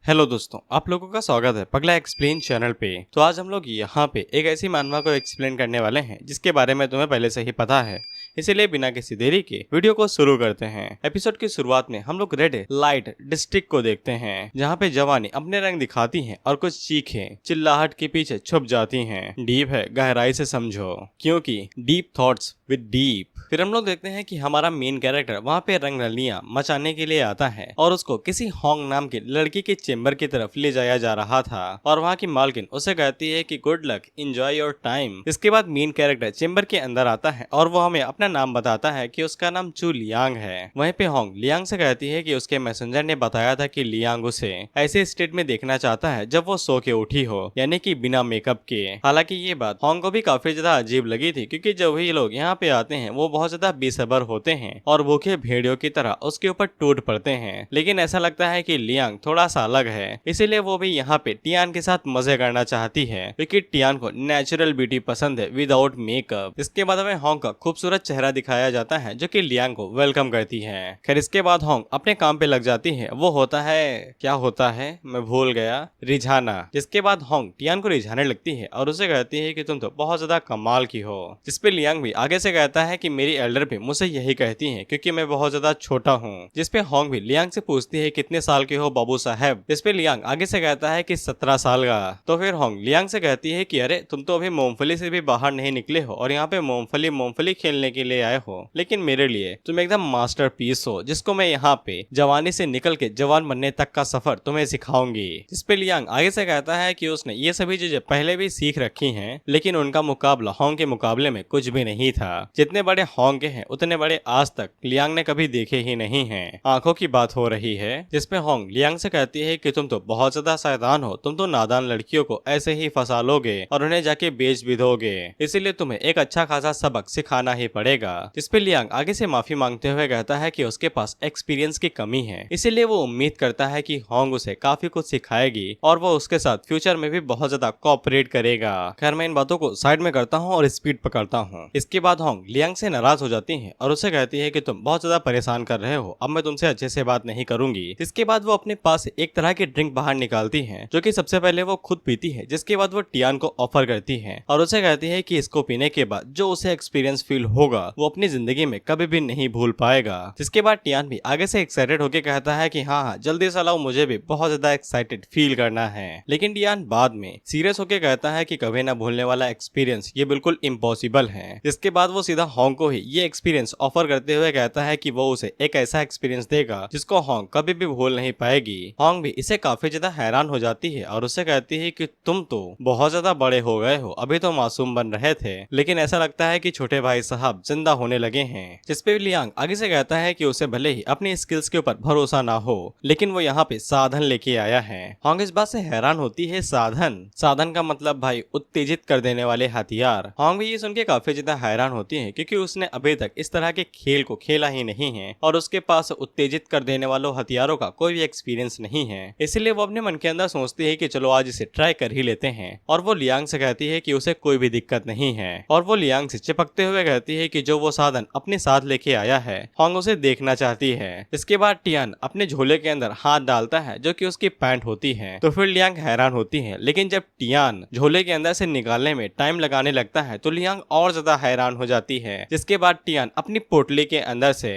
Hello दोस्तों, आप लोगों का स्वागत है पगला एक्सप्लेन चैनल पे। तो आज हम लोग यहाँ पे एक ऐसी मानवा को एक्सप्लेन करने वाले हैं जिसके बारे में तुम्हें पहले से ही पता है। इसीलिए बिना किसी देरी के वीडियो को शुरू करते हैं। एपिसोड की शुरुआत में हम लोग रेड लाइट डिस्ट्रिक्ट को देखते हैं, जहाँ पे जवानी अपने रंग दिखाती है और कुछ चीखें चिल्लाहट के पीछे छुप जाती हैं। डीप है, गहराई से समझो, क्योंकि डीप थॉट्स विद डीप। फिर हम लोग देखते हैं कि हमारा मेन कैरेक्टर वहाँ पे रंग रलियां मचाने के लिए आता है और उसको किसी होंग नाम की लड़की के चेम्बर की तरफ ले जाया जा रहा था और वहाँ की मालकिन उसे कहती है कि good luck, enjoy your time. इसके बाद मेन कैरेक्टर चेम्बर के अंदर आता है और वो हमें अपना नाम बताता है कि उसका नाम चू लियांग है। वहीं पे होंग लियांग से कहती है कि उसके मैसेंजर ने बताया था कि लियांग उसे ऐसे स्टेट में देखना चाहता है जब वो सो के उठी हो, यानी कि बिना मेकअप के। हालांकि ये बात होंग को भी काफी ज्यादा अजीब लगी थी, क्योंकि जब भी लोग यहाँ पे आते हैं वो बहुत ज्यादा बेसब्र होते हैं और भूखे भेड़ियों की तरह उसके ऊपर टूट पड़ते हैं। लेकिन ऐसा लगता है कि लियांग थोड़ा सा अलग है, इसीलिए वो भी यहाँ पे टियान के साथ मजे करना चाहती है, क्योंकि टियान को नेचुरल ब्यूटी पसंद है विदाउट मेकअप। इसके बाद हमें होंग का खूबसूरत चेहरा दिखाया जाता है जो कि लियांग को वेलकम करती है। खैर इसके बाद होंग अपने काम पे लग जाती है। वो होता है, क्या होता है मैं भूल गया, रिझाना। जिसके बाद होंग टियान को रिझाने लगती है और उसे कहती है कि तुम तो बहुत ज्यादा कमाल की हो। जिसपे लियांग भी आगे से कहता है कि मेरी एल्डर भी मुझसे यही कहती है क्योंकि मैं बहुत ज्यादा छोटा हूँ। जिसपे होंग भी लियांग से पूछती है कितने साल के हो बाबू साहब। जिसपे लियांग आगे से कहता है कि 17 साल का। तो फिर होंग लियांग से कहती है कि अरे तुम तो अभी मूंगफली से भी बाहर नहीं निकले हो और यहाँ पे मूंगफली खेलने के लिए आए हो, लेकिन मेरे लिए तुम एकदम मास्टरपीस हो, जिसको मैं यहाँ पे जवानी से निकल के जवान बनने तक का सफर तुम्हें सिखाऊंगी। जिसपे लियांग आगे से कहता है कि उसने ये सभी चीजें पहले भी सीख रखी हैं, लेकिन उनका मुकाबला होंग के मुकाबले में कुछ भी नहीं था। जितने बड़े होंग के हैं उतने बड़े आज तक लियांग ने कभी देखे ही नहीं हैं। आंखों की बात हो रही है। जिसपे होंग लियांग से कहती है कि तुम तो बहुत ज्यादा शैतान हो, तुम तो नादान लड़कियों को ऐसे ही फंसा लोगे और उन्हें जाके बेच भी दोगे, इसीलिए तुम्हें एक अच्छा खासा सबक सिखाना ही पड़ेगा। जिसपे लियांग आगे से माफी मांगते हुए कहता है कि उसके पास एक्सपीरियंस की कमी है, इसीलिए वो उम्मीद करता है कि होंग उसे काफी कुछ सिखाएगी और वो उसके साथ फ्यूचर में भी बहुत ज्यादा कोऑपरेट करेगा। खैर मैं इन बातों को साइड में करता हूँ और स्पीड पकड़ता हूँ। इसके बाद होंग लियांग से नाराज हो जाती है और उसे कहती है कि तुम बहुत ज्यादा परेशान कर रहे हो, अब मैं तुमसे अच्छे से बात नहीं करूंगी। इसके बाद वो अपने पास एक तरह की ड्रिंक बाहर निकालती है जो कि सबसे पहले वो खुद पीती है। जिसके बाद वो टियान को ऑफर करती है और उसे कहती है कि इसको पीने के बाद जो उसे एक्सपीरियंस फील होगा वो अपनी जिंदगी में कभी भी नहीं भूल पाएगा। जिसके बाद टियान भी आगे से एक्साइटेड होकर कहता है कि हाँ हाँ जल्दी से लाओ, मुझे भी बहुत ज्यादा एक्साइटेड फील करना है। लेकिन टियान बाद में सीरियस होकर कहता है कि कभी ना भूलने वाला एक्सपीरियंस ये बिल्कुल इम्पॉसिबल है। जिसके बाद वो सीधा होंग को ही ये एक्सपीरियंस ऑफर करते हुए कहता है कि वो उसे एक ऐसा एक्सपीरियंस देगा जिसको होंग कभी भी भूल नहीं पाएगी। होंग भी इसे काफी ज्यादा हैरान हो जाती है और उससे कहती है कि तुम तो बहुत ज्यादा बड़े हो गए हो, अभी तो मासूम बन रहे थे, लेकिन ऐसा लगता है कि छोटे भाई साहब जिंदा होने लगे हैं। जिसपे लियांग आगे से कहता है कि उसे भले ही अपनी स्किल्स के ऊपर भरोसा ना हो, लेकिन वो यहाँ पे साधन लेके आया है। होंग इस बात से हैरान होती है, साधन का मतलब भाई उत्तेजित कर देने वाले हथियार। होंग भी ये सुन के काफी ज्यादा हैरान होती है, क्योंकि उसने अभी तक इस तरह के खेल को खेला ही नहीं है और उसके पास उत्तेजित कर देने वालों हथियारों का कोई भी एक्सपीरियंस नहीं है। इसलिए वो अपने मन के अंदर सोचती है कि चलो आज इसे ट्राई कर ही लेते हैं। और वो लियांग से कहती है कि उसे कोई भी दिक्कत नहीं है और वो लियांग से चिपकते हुए कहती है कि जो वो साधन अपने साथ लेके आया है होंग उसे देखना चाहती है। इसके बाद टियान अपने झोले के अंदर हाथ डालता है जो कि उसकी पैंट होती है। तो फिर लियांग हैरान होती है, लेकिन जब टियान झोले के अंदर से निकालने में टाइम लगाने लगता है तो लियांग और ज्यादा हैरान हो जाती है। जिसके बाद टियान अपनी पोटली के अंदर से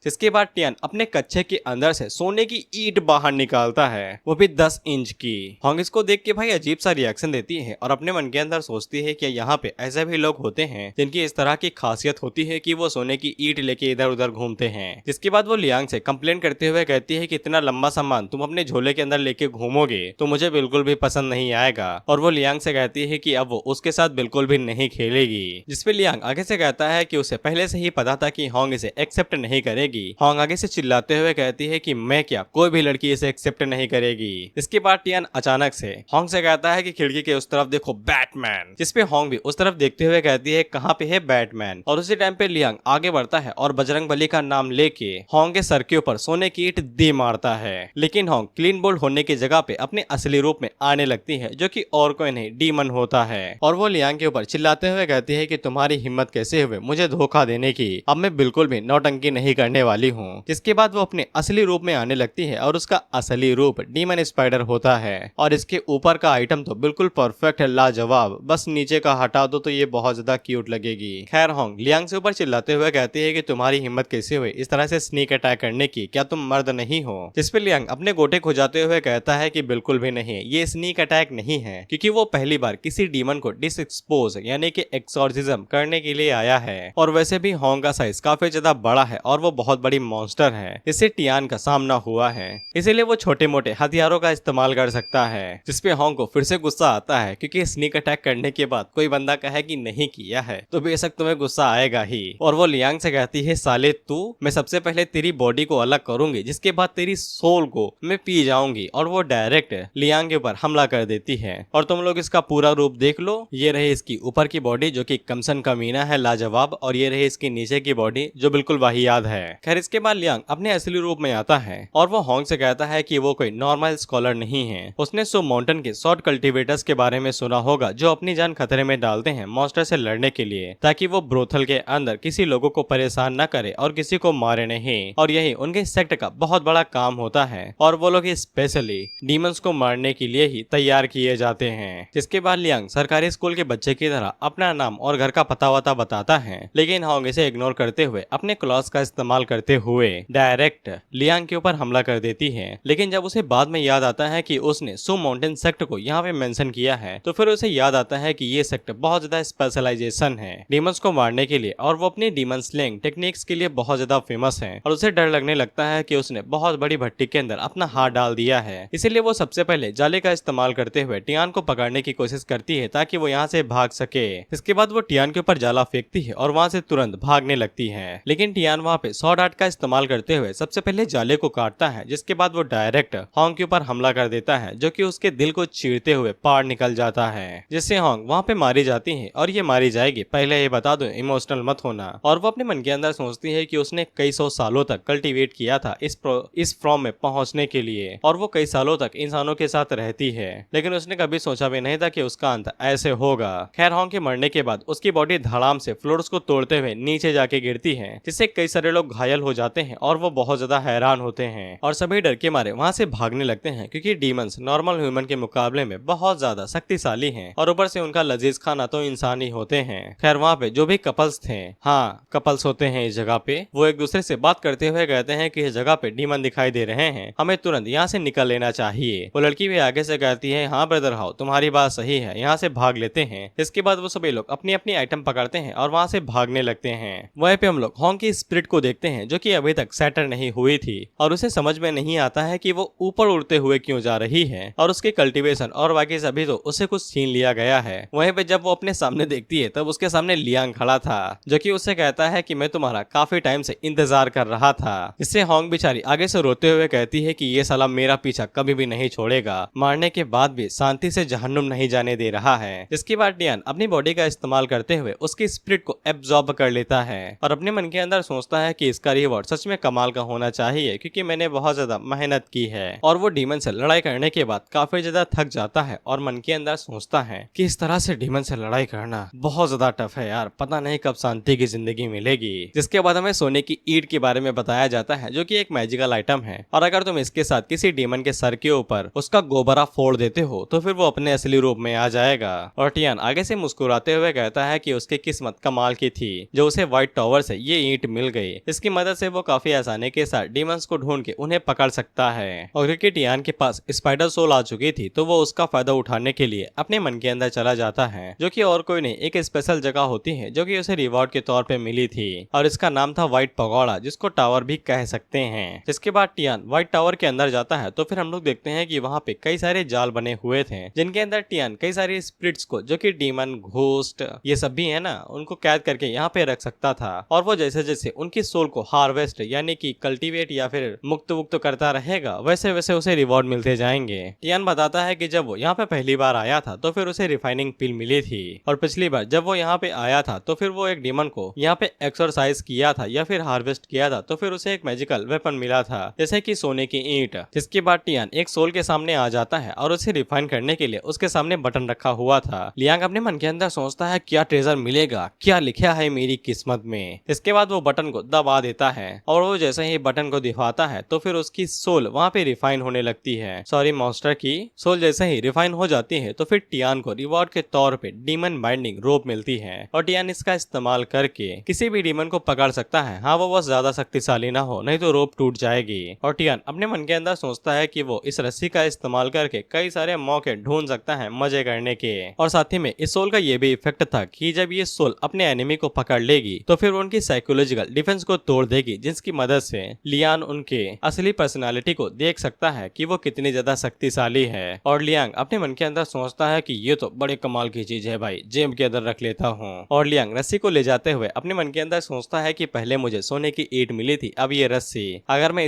जिसके बाद टियान अपने कच्चे के अंदर से सोने की ईंट बाहर निकालता है, वो भी 10 इंच की। होंग इसको देख के भाई अजीब सा रिएक्शन देती है और अपने मन के अंदर सोचती है कि यहाँ पे ऐसे भी लोग होते हैं जिनकी इस तरह की खासियत होती है कि वो सोने की ईंट लेके इधर उधर घूमते हैं। जिसके बाद वो लियांग से कंप्लेन करते हुए कहती है कि इतना लंबा सामान तुम अपने झोले के अंदर लेके घूमोगे तो मुझे बिल्कुल भी पसंद नहीं आएगा। और वो लियांग से कहती है कि अब वो उसके साथ बिल्कुल भी नहीं खेलेगी। जिसपे लियांग आगे से कहता है कि उसे पहले से ही पता था कि होंग इसे एक्सेप्ट नहीं करेगी। होंग आगे से चिल्लाते हुए कहती है कि मैं क्या, कोई भी लड़की इसे एक्सेप्ट नहीं करेगी। इसके बाद टियान अचानक से होंग से कहता है कि खिड़की के उस तरफ देखो बैटमैन। जिसपे होंग भी उस तरफ देखते हुए कहती है कहाँ पे है बैटमैन। इंसिडेंट। और उसी टाइम पे लियांग आगे बढ़ता है और बजरंगबली का नाम लेके होंग के सर के ऊपर सोने की ईंट दे मारता है। लेकिन होंग क्लीन बोल्ड होने की जगह पे अपने असली रूप में आने लगती है, जो कि और कोई नहीं डीमन होता है। और वो लियांग के ऊपर चिल्लाते हुए कहती है कि तुम्हारी हिम्मत कैसे हुए मुझे धोखा देने की, अब मैं बिल्कुल भी नौटंकी नहीं करने वाली हूँ। जिसके बाद वो अपने असली रूप में आने लगती है और उसका असली रूप डीमन स्पाइडर होता है। और इसके ऊपर का आइटम तो बिल्कुल परफेक्ट है, लाजवाब, बस नीचे का हटा दो तो ये बहुत ज्यादा क्यूट लगेगी। खैर होंग लियांग से ऊपर चिल्लाते हुए कहती है कि तुम्हारी हिम्मत कैसे हुई इस तरह से स्नीक अटैक करने की, क्या तुम मर्द नहीं हो? जिस पे लियांग अपने गोटे खुजाते हुए कहता है कि बिल्कुल भी नहीं, ये स्नीक अटैक नहीं है, क्योंकि वो पहली बार किसी डीमन को डिसएक्सपोज यानी कि एक्सोर्सिज्म करने के लिए आया है। और वैसे भी होंग का साइज काफी ज्यादा बड़ा है और वो बहुत बड़ी मॉन्स्टर है, इससे टियान का सामना हुआ है, इसीलिए वो छोटे मोटे हथियारों का इस्तेमाल कर सकता है। जिसपे होंग को फिर से गुस्सा आता है, क्योंकि स्नीक अटैक करने के बाद कोई बंदा कहे कि नहीं किया है तो बेशक तुम्हें गुस्सा आएगा ही। और वो लियांग से कहती है साले तू, मैं सबसे पहले तेरी बॉडी को अलग करूंगी, जिसके बाद तेरी सोल को मैं पी जाऊंगी। और वो डायरेक्ट लियांग के ऊपर हमला कर देती है। और तुम लोग इसका पूरा रूप देख लो, ये रही इसकी ऊपर की बॉडी जो कि कमसन कमीना है, लाजवाब, और ये रही इसकी नीचे की बॉडी जो बिल्कुल वाहियात है। खैर इसके बाद लियांग अपने असली रूप में आता है और वो होंग से कहता है कि वो कोई नॉर्मल स्कॉलर नहीं है। उसने सो माउंटेन के शॉर्ट कल्टीवेटर्स के बारे में सुना होगा जो अपनी जान खतरे में डालते हैं मॉन्स्टर से लड़ने के लिए, ताकि वो ब्रोथल के अंदर किसी लोगों को परेशान न करे और किसी को मारे नहीं। और यही उनके सेक्ट का बहुत बड़ा काम होता है और वो लोग स्पेशली डीमंस को मारने के लिए ही तैयार किए जाते हैं। जिसके बाद लियांग सरकारी स्कूल के बच्चे की तरह अपना नाम और घर का पता वता बताता है, लेकिन होंग इसे इग्नोर करते हुए अपने क्लॉज का इस्तेमाल करते हुए डायरेक्ट लियांग के ऊपर हमला कर देती है। लेकिन जब उसे बाद में याद आता है कि उसने सो माउंटेन सेक्ट को यहाँ पे मेंशन किया है, तो फिर उसे याद आता है कि ये सेक्ट बहुत ज्यादा स्पेशलाइजेशन है डीमंस को मारने के लिए, और वो अपनी डीमन स्लेइंग टेक्निक्स के लिए बहुत ज्यादा फेमस है। और उसे डर लगने लगता है कि उसने बहुत बड़ी भट्टी के अंदर अपना हाथ डाल दिया है, इसीलिए वो सबसे पहले जाले का इस्तेमाल करते हुए टियान को पकड़ने की कोशिश करती है ताकि वो यहाँ से भाग सके। इसके बाद वो टियान के ऊपर जाला फेंकती है और वहाँ से तुरंत भागने लगती है। लेकिन टियान वहाँ पे सॉर्ड आर्ट का इस्तेमाल करते हुए सबसे पहले जाले को काटता है, जिसके बाद वो डायरेक्ट होंग के ऊपर हमला कर देता है, जो कि उसके दिल को चीरते हुए पार निकल जाता है, जिससे होंग वहाँ पे मारी जाती है। और ये मारी जाएगी, पहले ये बता दो, इमोशनल मत होना। और वो अपने मन के अंदर सोचती है कि उसने कई सौ सालों तक कल्टीवेट किया था इस फॉर्म में पहुंचने के लिए, और वो कई सालों तक इंसानों के साथ रहती है, लेकिन उसने कभी सोचा भी नहीं था कि उसका अंत ऐसे होगा। खैर होंग के मरने के बाद उसकी बॉडी धड़ाम से फ्लोर्स को तोड़ते हुए नीचे जाके गिरती है, जिससे कई सारे लोग घायल हो जाते हैं और वो बहुत ज्यादा हैरान होते हैं और सभी डर के मारे वहाँ से भागने लगते हैं, क्योंकि डीमंस नॉर्मल ह्यूमन के मुकाबले में बहुत ज्यादा शक्तिशाली हैं और ऊपर से उनका लजीज खाना तो इंसान ही होते हैं। खैर वहाँ पे जो भी कपल्स थे, हाँ कपल्स होते हैं इस जगह पे, वो एक दूसरे से बात करते हुए कहते हैं कि इस जगह पे डीमन दिखाई दे रहे हैं, हमें तुरंत यहाँ से निकल लेना चाहिए। वो लड़की भी आगे से कहती है हाँ ब्रदर हाउ, तुम्हारी बात सही है, यहाँ से भाग लेते हैं। इसके बाद वो सभी लोग अपनी अपनी आइटम पकड़ते हैं और वहाँ से भागने लगते हैं। वहीं पे हम लोग होंग की स्पिरिट को देखते हैं, जो कि अभी तक सेटल नहीं हुई थी और उसे समझ में नहीं आता है कि वो ऊपर उड़ते हुए क्यों जा रही है, और उसके कल्टीवेशन और बाकी सभी तो उसे कुछ छीन लिया गया है। वहीं पे जब वो अपने सामने देखती है तब उसके सामने लियांग खड़ा था, जो कि उससे कहता है कि मैं तुम्हारा काफी टाइम से इंतजार कर रहा था। इससे होंग बेचारी आगे से रोते हुए कहती है कि ये साला मेरा पीछा कभी भी नहीं छोड़ेगा, मारने के बाद भी शांति से जहन्नुम नहीं जाने दे रहा है। इसके बाद टियान अपनी बॉडी का इस्तेमाल करते हुए उसकी स्पिरिट को एब्जॉर्ब कर लेता है और अपने मन के अंदर सोचता है कि इसका रिवॉर्ड सच में कमाल का होना चाहिए, क्योंकि मैंने बहुत ज्यादा मेहनत की है। और वो डीमन से लड़ाई करने के बाद काफी ज्यादा थक जाता है और मन के अंदर सोचता है कि इस तरह से डीमन से लड़ाई करना बहुत ज्यादा टफ है यार, पता नहीं कब शांति की जिंदगी मिलेगी। जिसके बाद हमें सोने की ईंट के बारे में बताया जाता है, जो कि एक मैजिकल आइटम है, और अगर तुम इसके साथ किसी डीमन के सर के ऊपर उसका गोबरा फोड़ देते हो तो फिर वो अपने असली रूप में आ जाएगा। और टियान आगे से मुस्कुराते हुए कहता है कि उसकी किस्मत कमाल की थी जो उसे व्हाइट टावर से ये ईंट मिल गई, इसकी मदद से वो काफी आसानी के साथ डीमंस को ढूंढ के उन्हें पकड़ सकता है। और क्योंकि टियान के पास स्पाइडर सोल आ चुकी थी तो वो उसका फायदा उठाने के लिए अपने मन के अंदर चला जाता है, जो कि और कोई नहीं एक स्पेशल जगह होती है जो कि उसे रिवॉर्ड के तौर पे मिली थी, और इसका नाम था व्हाइट पगोड़ा, जिसको टावर भी कह सकते हैं। जिसके बाद टियान व्हाइट टावर के अंदर जाता है तो फिर हम लोग देखते हैं कि वहाँ पे कई सारे जाल बने हुए थे, जिनके अंदर टियान कई सारी स्पिरिट्स को, जो कि डीमन घोस्ट ये सब भी है ना, उनको कैद करके यहाँ पे रख सकता था। और वो जैसे जैसे उनकी सोल को हार्वेस्ट यानी कि कल्टीवेट या फिर मुक्त मुक्त करता रहेगा, वैसे वैसे उसे रिवॉर्ड मिलते जाएंगे। टियान बताता है कि जब वो यहाँ पे पहली बार आया था तो फिर उसे रिफाइनिंग पिल मिली थी, और पिछली बार जब वो यहाँ पे आया था तो फिर वो एक डीमन को यहाँ पे एक्सरसाइज किया था या फिर हार्वेस्ट किया था, तो फिर उसे एक मैजिकल वेपन मिला था जैसे कि सोने की ईंट। जिसके बाद टियान एक सोल के सामने आ जाता है और उसे रिफाइन करने के लिए उसके सामने बटन रखा हुआ था। लियांग अपने मन के अंदर सोचता है क्या ट्रेजर मिलेगा, क्या लिखा है मेरी किस्मत में। इसके बाद वो बटन को दबा देता है और वो जैसे ही बटन को दिखाता है तो फिर उसकी सोल वहाँ पे रिफाइन होने लगती है। सॉरी, मॉन्स्टर की सोल जैसे ही रिफाइन हो जाती है तो फिर टियान को रिवॉर्ड के तौर पे डीमन बाइंडिंग रोप मिलती है और टियान इसका इस्तेमाल करके किसी भी डीमन को पकड़ सकता है। हाँ, वो बस ज्यादा शक्तिशाली ना हो, नहीं तो रोप टूट जाएगी। और टियान अपने मन के अंदर सोचता है कि वो इस रस्सी का इस्तेमाल करके कई सारे मौके ढूंढ सकता है मजे करने के। और साथ ही में इस सोल का ये भी इफेक्ट था कि जब ये सोल अपने एनिमी को पकड़ लेगी तो फिर उनकी साइकोलॉजिकल डिफेंस को तोड़ देगी, जिसकी मदद से लियान उनके असली पर्सनालिटी को देख सकता है कि वो कितनी ज्यादा शक्तिशाली है। और लियांग अपने मन के अंदर सोचता है कि ये तो बड़े कमाल की चीज है भाई, जेब के अंदर रख लेता हूँ। और लियांग रस्सी को ले जाते हुए अपने मन के अंदर सोचता है कि पहले मुझे सोने की ईंट मिली थी, अब ये रस्सी। अगर मैं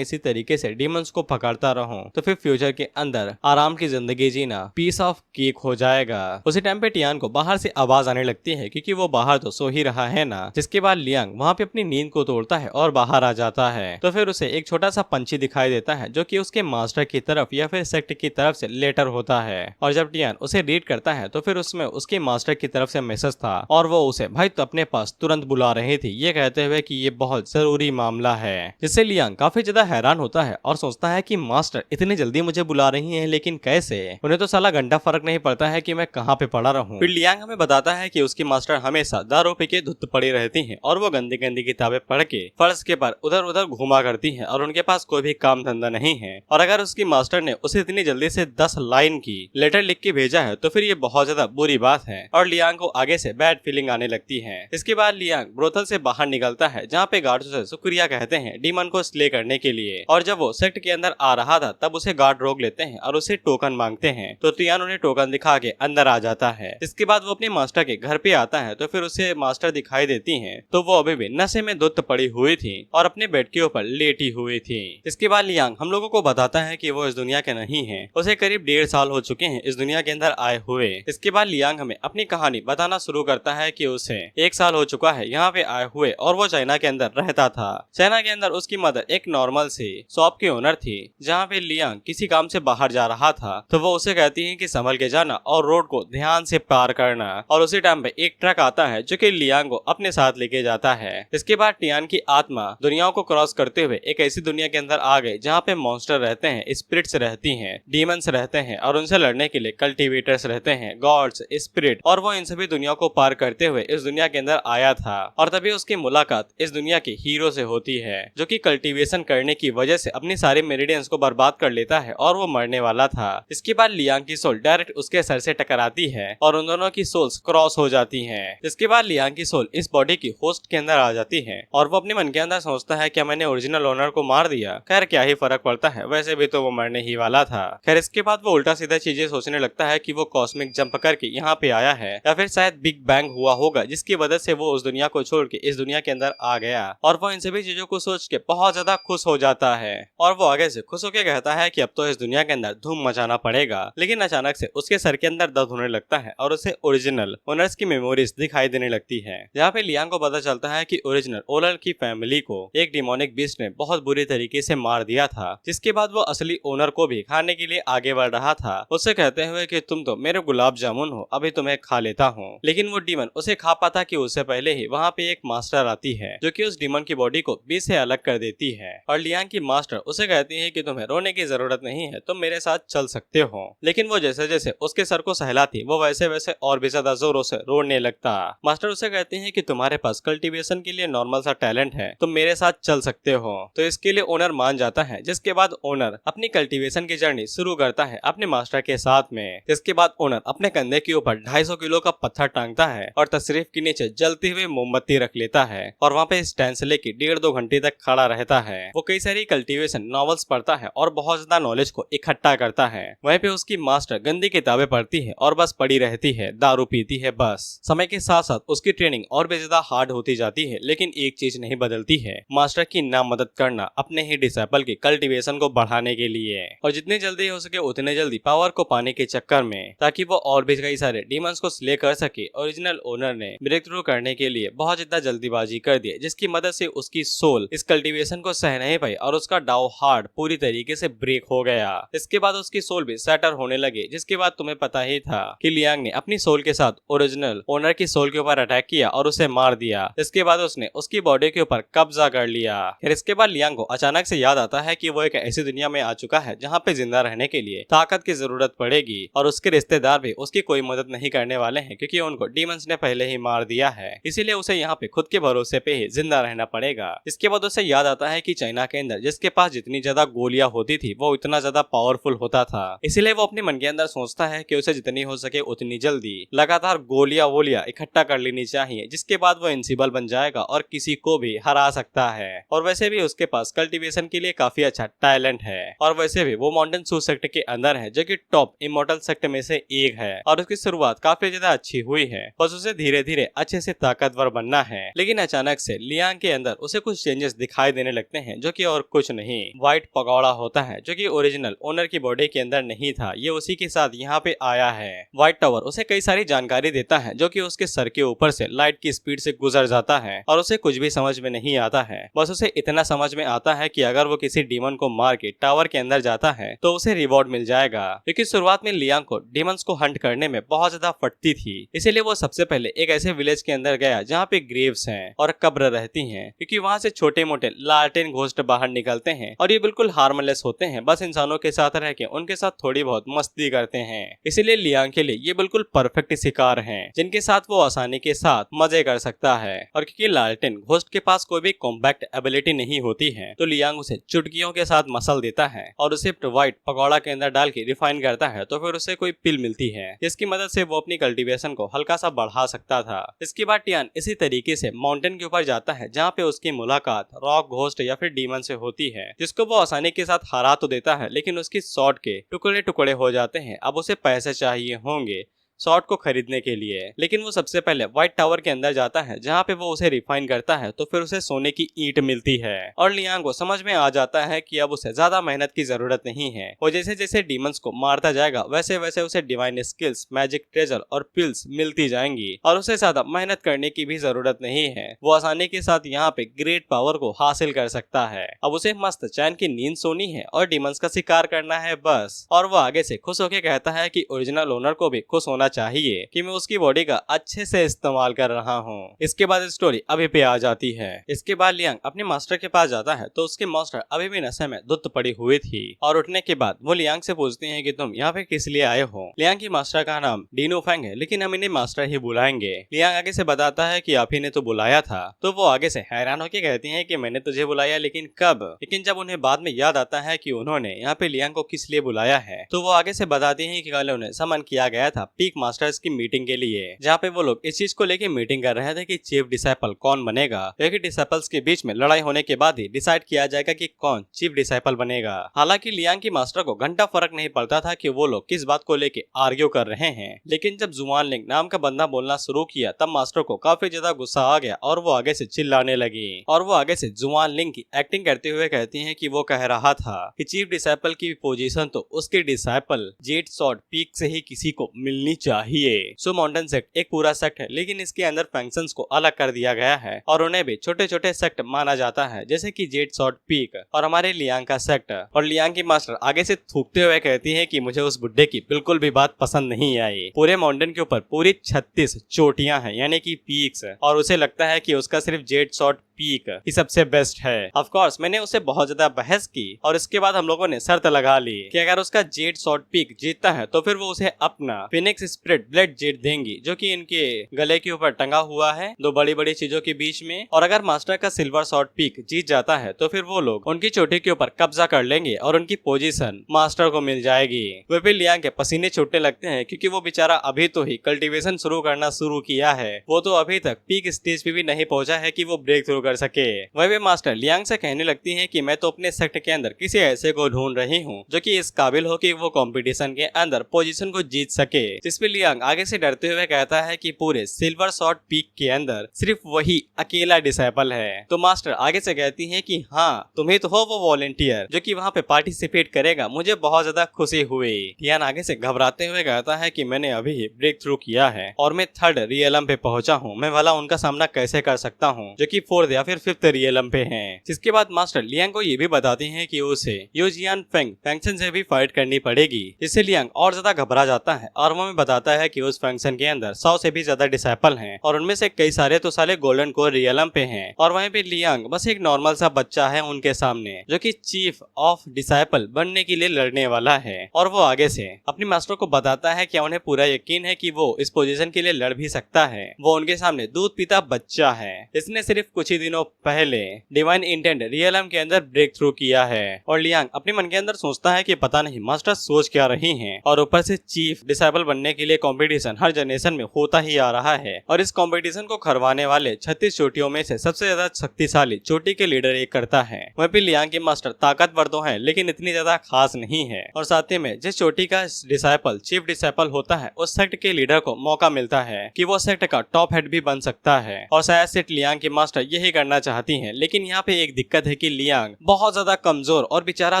इसी तरीके से डीमंस को पकड़ता रहूं तो फिर फ्यूचर के अंदर आराम की जिंदगी जीना पीस ऑफ केक हो जाएगा। उसी टाइम पे टियान को बाहर से आवाज आने लगती है क्योंकि वो बाहर तो सो ही रहा है ना। जिसके बाद लियांग वहाँ पे अपनी नींद को तोड़ता है और बाहर आ जाता है। तो फिर उसे एक छोटा सा पंछी दिखाई देता है जो कि उसके मास्टर की तरफ या फिर सेक्ट की तरफ से लेटर होता है। और जब टियान उसे रीड करता है तो फिर उसमें उसके मास्टर की तरफ से मैसेज था और वो उसे भाई तो अपने पास तुरंत बुला रही थी, ये कहते हुए कि ये बहुत जरूरी मामला है। जिससे लियांग काफी ज्यादा हैरान होता है और सोचता है कि मास्टर इतनी जल्दी मुझे बुला रही हैं, लेकिन कैसे? उन्हें तो साला घंटा फर्क नहीं पड़ता है कि मैं कहाँ पे पड़ा रहूं। फिर लियांग हमें बताता है कि उसकी मास्टर हमेशा दारू पी के धुत पड़ी रहती हैं और वो गंदी गंदी किताबें पढ़ के फर्श के पर उधर उधर घुमा करती हैं और उनके पास कोई भी काम धंधा नहीं है। और अगर उसकी मास्टर ने उसे इतनी जल्दी से 10 लाइन की लेटर लिख के भेजा है तो फिर ये बहुत ज्यादा बुरी बात है और लियांग को आगे से बैड फीलिंग आने लगती है। इसके बाद लियांग ब्रोथल से बाहर निकलता है जहाँ पे गार्ड उसे शुक्रिया कहते हैं डीमन को स्ले करने के लिए। और जब वो सेक्ट के अंदर आ रहा था तब उसे गार्ड रोक लेते हैं और उसे टोकन मांगते हैं, तो टियान उन्हें टोकन दिखा के अंदर आ जाता है। इसके बाद वो अपने मास्टर के घर पे आता है तो फिर उसे मास्टर दिखाई देती हैं, तो वो अभी भी नशे में धुत पड़ी हुई थी और अपने बेड के ऊपर लेटी हुई थी। इसके बाद लियांग हम लोगों को बताता है कि वो इस दुनिया के नहीं है, उसे करीब 1.5 साल हो चुके हैं इस दुनिया के अंदर आए हुए। इसके बाद लियांग हमें अपनी कहानी बताना शुरू करता है कि उसे 1 साल हो चुका है यहाँ पे आए हुए और वो चाइना के अंदर रहता था। चाइना के अंदर उसकी मदर एक नॉर्मल सी शॉप की ओनर थी। जहाँ पे लियांग किसी काम से बाहर जा रहा था तो वो उसे कहती है कि संभल के जाना और रोड को ध्यान से पार करना। और उसी टाइम पे एक ट्रक आता है जो कि लियांग को अपने साथ लेके जाता है। इसके बाद टियान की आत्मा दुनियाओं को क्रॉस करते हुए एक ऐसी दुनिया के अंदर आ गई जहाँ पे मॉन्स्टर रहते हैं, स्पिरिट्स रहती हैं, डीमंस रहते हैं और उनसे लड़ने के लिए कल्टिवेटर्स रहते हैं, गॉड्स, स्पिरिट। और वो इन सभी दुनियाओं को पार करते हुए इस दुनिया के अंदर आया था और तभी उसकी मुलाकात इस दुनिया के हीरो से होती है जो कि कल्टीवेशन करने की वजह से अपनी सारे मेरिडियंस को बर्बाद कर लेता है और वो मरने वाला था। इसके बाद लियांग की सोल डायरेक्ट उसके सर से टकराती है और उन दोनों की सोल्स क्रॉस हो जाती हैं। इसके बाद लियांग की सोल इस बॉडी की होस्ट के अंदर आ जाती है और वो अपने मन के अंदर सोचता है क्या मैंने ओरिजिनल ओनर को मार दिया? खैर क्या ही फर्क पड़ता है, वैसे भी तो वो मरने ही वाला था। खैर इसके बाद वो उल्टा सीधा चीजें सोचने लगता है कि वो कॉस्मिक जंप करके यहाँ पे आया है या फिर शायद बिग बैंग हुआ होगा जिसकी वजह से वो उस दुनिया को छोड़ के इस दुनिया के अंदर आ गया। और वो इन सभी चीजों को सोच के बहुत ज्यादा खुश हो जाता है और वो आगे से खुश होकर कहता है कि अब तो इस दुनिया के अंदर धूम मचाना पड़ेगा। लेकिन अचानक से उसके सर के अंदर दर्द होने लगता है और उसे ओरिजिनल ओनर्स की मेमोरीज दिखाई देने लगती है। जहाँ पे लियांग को पता चलता है कि ओरिजिनल ओनर की फैमिली को एक डिमोनिक बीस्ट ने बहुत बुरी तरीके से मार दिया था, जिसके बाद वो असली ओनर को भी खाने के लिए आगे बढ़ रहा था, उससे कहते हुए कि तुम तो मेरे गुलाब जामुन हो, अभी तुम्हें खा लेता हूँ। लेकिन वो डीमन उसे खा पाता कि उससे पहले ही वहाँ पे एक मास्टर आती है जो कि उस डीमन की बॉडी को बीच से अलग कर देती है। और लियांग की मास्टर उसे कहती है कि तुम्हें रोने की जरूरत नहीं है, तुम मेरे साथ चल सकते हो। लेकिन वो जैसे जैसे उसके सर को सहलाती वो वैसे वैसे और भी ज्यादा जोरों से रोने लगता। मास्टर उसे कहती है कि तुम्हारे पास कल्टीवेशन के लिए नॉर्मल सा टैलेंट है, तुम मेरे साथ चल सकते हो। तो इसके लिए ओनर मान जाता है, जिसके बाद ओनर अपनी कल्टीवेशन की जर्नी शुरू करता है अपने मास्टर के साथ में। इसके बाद ओनर अपने कंधे के ऊपर 250 किलो का पत्थर टांगता है और तशरीफ के नीचे जलती हुई मोमबत्ती रख लेता है और वहाँ पे स्टैंड से लेकर 1.5-2 घंटे तक खड़ा रहता है। वो कई सारी कल्टीवेशन नॉवेल्स पढ़ता है और बहुत ज्यादा नॉलेज को इकट्ठा करता है। वहीं पे उसकी मास्टर गंदी किताबें पढ़ती है और बस पड़ी रहती है, दारू पीती है बस। समय के साथ साथ उसकी ट्रेनिंग और भी ज्यादा हार्ड होती जाती है, लेकिन एक चीज नहीं बदलती है, मास्टर की ना मदद करना अपने ही डिसेबल की कल्टीवेशन को बढ़ाने के लिए। और जितनी जल्दी हो सके उतने जल्दी पावर को पाने के चक्कर में, ताकि वो और भी कई सारे डीमंस को स्ले कर सके और ओरिजिनल ओनर ने ब्रेक थ्रू करने के लिए बहुत ज्यादा जल्दीबाजी कर दी, जिसकी मदद से उसकी सोल इस कल्टीवेशन को सह नहीं पाई और उसका डाउ हार्ड पूरी तरीके से ब्रेक हो गया। इसके बाद उसकी सोल भी सैटर होने लगे, जिसके बाद तुम्हें पता ही था कि लियांग ने अपनी सोल के साथ ओरिजिनल ओनर की सोल के ऊपर अटैक किया और उसे मार दिया। इसके बाद उसने उसकी बॉडी के ऊपर कब्जा कर लिया। फिर इसके बाद लियांग को अचानक से याद आता है कि वो एक ऐसी दुनिया में आ चुका है जहाँ पे जिंदा रहने के लिए ताकत की जरूरत पड़ेगी और उसके रिश्तेदार भी उसकी कोई मदद नहीं करने वाले हैं, क्योंकि उनको डीमंस ने पहले ही मार दिया है। इसीलिए उसे यहाँ पे खुद के भरोसे पे ही जिंदा रहना पड़ेगा। इसके बाद उसे याद आता है कि चाइना के अंदर जिसके पास जितनी ज्यादा गोलियां होती थी वो इतना ज्यादा पावरफुल होता था। इसीलिए वो अपने मन के अंदर सोचता है कि उसे जितनी हो सके उतनी जल्दी लगातार गोलियां वोलियां इकट्ठा कर लेनी चाहिए, जिसके बाद वो इनसिबल बन जाएगा और किसी को भी हरा सकता है। और वैसे भी उसके पास कल्टीवेशन के लिए काफी अच्छा टैलेंट है और वैसे भी वो माउंटेन सू सेक्ट के अंदर है, जो कि टॉप इमोर्टल सेक्ट में से एक है और उसकी शुरुआत काफी ज्यादा अच्छी हुई है। बस उसे धीरे धीरे अच्छे से ताकतवर बनना है। लेकिन अचानक से लियांग के अंदर उसे कुछ चेंजेस दिखाई देने लगते हैं, जो कि और कुछ नहीं व्हाइट पगोड़ा होता है, जो कि ओरिजिनल ओनर की बॉडी के अंदर नहीं था। ये उसी के साथ यहाँ पे आया है। व्हाइट टावर उसे कई सारी जानकारी देता है, जो कि उसके सर के ऊपर से लाइट की स्पीड से गुजर जाता है और उसे कुछ भी समझ में नहीं आता है। बस उसे इतना समझ में आता है कि अगर वो किसी डीमन को मार के टावर के अंदर जाता है तो उसे रिवॉर्ड मिल जाएगा, क्योंकि शुरुआत में लियांग को डीमंस को हंट करने में बहुत ज्यादा फटती थी। इसीलिए वो सबसे पहले एक ऐसे विलेज के अंदर गया जहाँ पे ग्रेव्स हैं और कब्र रहती हैं, क्योंकि वहाँ से छोटे मोटे लालटेन घोस्ट बाहर निकलते हैं और ये बिल्कुल हार्मलेस होते हैं, बस इंसानों के साथ रह के उनके साथ थोड़ी बहुत मस्ती करते हैं। इसीलिए लियांग के लिए ये बिल्कुल परफेक्ट शिकार हैं, जिनके साथ वो आसानी के साथ मजे कर सकता है। और क्योंकि लालटेन घोस्ट के पास कोई भी कॉम्पैक्ट एबिलिटी नहीं होती है, तो लियांग उसे चुटकियों के साथ मसल देता है और उसे व्हाइट पकौड़ा के अंदर डाल के रिफाइन करता है, तो फिर उसे कोई पिल मिलती है जिसकी मदद से वो अपनी कल्टीवेशन को हल्का सा बढ़ा सकता था। इसके बाद टियान इसी तरीके से माउंटेन के ऊपर जाता है, जहाँ पे उसकी मुलाकात रॉक घोस्ट या फिर डीमन से होती है, जिसको वो आसानी के साथ हरा तो देता है, लेकिन उसकी शॉट के टुकड़े टुकड़े हो जाते हैं। अब उसे पैसे चाहिए होंगे शॉर्ट को खरीदने के लिए, लेकिन वो सबसे पहले व्हाइट टावर के अंदर जाता है, जहाँ पे वो उसे रिफाइन करता है, तो फिर उसे सोने की ईंट मिलती है और लियांग को समझ में आ जाता है कि अब उसे ज्यादा मेहनत की जरूरत नहीं है। वो जैसे जैसे डीमंस को मारता जाएगा वैसे वैसे उसे डिवाइन स्किल्स, मैजिक ट्रेजर और पिल्स मिलती जाएंगी और उसे ज्यादा मेहनत करने की भी जरूरत नहीं है। वो आसानी के साथ यहाँ पे ग्रेट पावर को हासिल कर सकता है। अब उसे मस्त चैन की नींद सोनी है और डीमंस का शिकार करना है बस। और वो आगे से खुश होकर कहता है कि ओरिजिनल ओनर को भी खुश होना चाहिए कि मैं उसकी बॉडी का अच्छे से इस्तेमाल कर रहा हूँ। इसके बाद स्टोरी अभी पे आ जाती है। इसके बाद लियांग अपने मास्टर के पास जाता है, तो उसके मास्टर अभी भी नशे में धुत पड़ी हुई थी और उठने के बाद वो लियांग से पूछती हैं कि तुम यहाँ पे किस लिए आए हो। लियांग की मास्टर का नाम डीनो फैंग है, लेकिन हम इन्हें मास्टर ही बुलाएंगे। लियांग आगे से बताता है कि आप ही ने तो बुलाया था, तो वो आगे से हैरान होकर कहती हैं कि मैंने तुझे बुलाया, लेकिन कब? लेकिन जब उन्हें बाद में याद आता है कि उन्होंने यहाँ पे लियांग को किस लिए बुलाया है, तो वो आगे से बताती हैं कि कल उन्हें समन किया गया था पीक मास्टर्स की मीटिंग के लिए, जहाँ पे वो लोग इस चीज को लेके मीटिंग कर रहे थे कि चीफ डिसाइपल कौन बनेगा, क्योंकि डिसाइपल्स के बीच में लड़ाई होने के बाद ही डिसाइड किया जाएगा कि कौन चीफ डिसाइपल बनेगा। हालांकि लियांग की मास्टर को घंटा फर्क नहीं पड़ता था कि वो लोग किस बात को लेके आर्ग्यू कर रहे हैं, लेकिन जब जुआन लिंग नाम का बंदा बोलना शुरू किया तब मास्टर को काफी ज्यादा गुस्सा आ गया और वो आगे से चिल्लाने लगी और वो आगे से जुआन लिंग की एक्टिंग करते हुए कहती हैं कि वो कह रहा था कि चीफ डिसाइपल की पोजीशन तो उसके डिसाइपल जेट सॉर्ड पीक से ही किसी को मिलनी चाहिए। सो माउंटेन सेक्ट एक पूरा सेक्ट है, लेकिन इसके अंदर फंक्शंस को अलग कर दिया गया है और उन्हें भी छोटे छोटे सेक्ट माना जाता है, जैसे कि जेट सॉर्ड पीक और हमारे लियांग का सेक्ट। और लियांग की मास्टर आगे से थूकते हुए कहती है कि मुझे उस बुड्ढे की बिल्कुल भी बात पसंद नहीं आई। पूरे माउंटेन के ऊपर पूरी 36 चोटियां हैं, यानी कि पीक्स, और उसे लगता है कि उसका सिर्फ जेट सॉर्ड पीक ही सबसे बेस्ट है। ऑफ कोर्स मैंने उससे बहुत ज्यादा बहस की और इसके बाद हम लोगों ने शर्त लगा ली कि अगर उसका जेट सॉर्ड पीक जीतता है तो फिर वो उसे अपना फिनिक्स स्प्रिट ब्लेड जेट देंगी, जो कि इनके गले के ऊपर टंगा हुआ है दो बड़ी बड़ी चीजों के बीच में। और अगर मास्टर का सिल्वर सॉर्ड पीक जीत जाता है तो फिर वो लोग उनकी चोटी के ऊपर कब्जा कर लेंगे और उनकी पोजीशन मास्टर को मिल जाएगी। वे फिर लियांग के पसीने छूटने लगते हैं, क्योंकि वो बेचारा अभी तो ही कल्टीवेशन शुरू करना शुरू किया है। वो तो अभी तक पीक स्टेज पे भी नहीं पहुंचा है कि वो ब्रेक थ्रू कर सके। वह भी मास्टर लियांग से कहने लगती है कि मैं तो अपने सेक्ट के अंदर किसी ऐसे को ढूंढ रही हूँ जो कि इस काबिल हो कि वो कंपटीशन के अंदर पोजीशन को जीत सके। जिसपे लियांग आगे से डरते हुए कहता है कि पूरे सिल्वर शॉर्ट पीक के अंदर सिर्फ वही अकेला डिसाइपल है। तो मास्टर आगे से कहती है कि हाँ तुम्हें तो हो वो वॉलेंटियर जो कि वहाँ पे पार्टिसिपेट करेगा, मुझे बहुत ज्यादा खुशी हुई। टियान आगे से घबराते हुए कहता है कि मैंने अभी ब्रेक थ्रू किया है और मैं थर्ड रियलम पे पहुंचा हूँ, मैं भला उनका सामना कैसे कर सकता हूँ जो कि फोर्थ या फिर फिफ्थ रियलम पे है। जिसके बाद मास्टर लियांग को ये भी बताते हैं कि उसे यूजियान फंक्शन से भी फाइट करनी पड़ेगी। जिससे लियांग और ज्यादा घबरा जाता है और वो हमें बताता है कि उस फंक्शन के अंदर 100 से भी ज्यादा डिसाइपल हैं और उनमें से कई सारे तो साले गोल्डन कोर रियलम पे हैं और वहीं पे लियांग बस एक नॉर्मल सा बच्चा है उनके सामने जो कि चीफ ऑफ डिसाइपल बनने के लिए लड़ने वाला है। और वो आगे से अपनी मास्टर को बताता है कि उन्हें पूरा यकीन है कि वो इस पोजीशन के लिए लड़ भी सकता है। वो उनके सामने दूध पीता बच्चा है, इसने सिर्फ कुछ ही दिनों पहले डिवाइन इंटेंट रियलम के अंदर ब्रेक थ्रू किया है। और लियांग अपने मन के अंदर सोचता है कि पता नहीं मास्टर सोच क्या रही हैं और ऊपर से चीफ डिसाइपल बनने के लिए कंपटीशन हर जनरेशन में होता ही आ रहा है और इस कंपटीशन को करवाने वाले 36 चोटियों में से सबसे ज्यादा शक्तिशाली चोटी के लीडर एक करता है। वह भी लियांग के मास्टर ताकतवर तो है लेकिन इतनी ज्यादा खास नहीं है और साथ ही में जिस चोटी का डिसाइपल चीफ डिसाइपल होता है उस सेक्ट के लीडर को मौका मिलता है कि वो सेक्ट का टॉप हेड भी बन सकता है और शायद से लियांग के मास्टर यही करना चाहती हैं। लेकिन यहाँ पे एक दिक्कत है कि लियांग बहुत ज्यादा कमजोर और बेचारा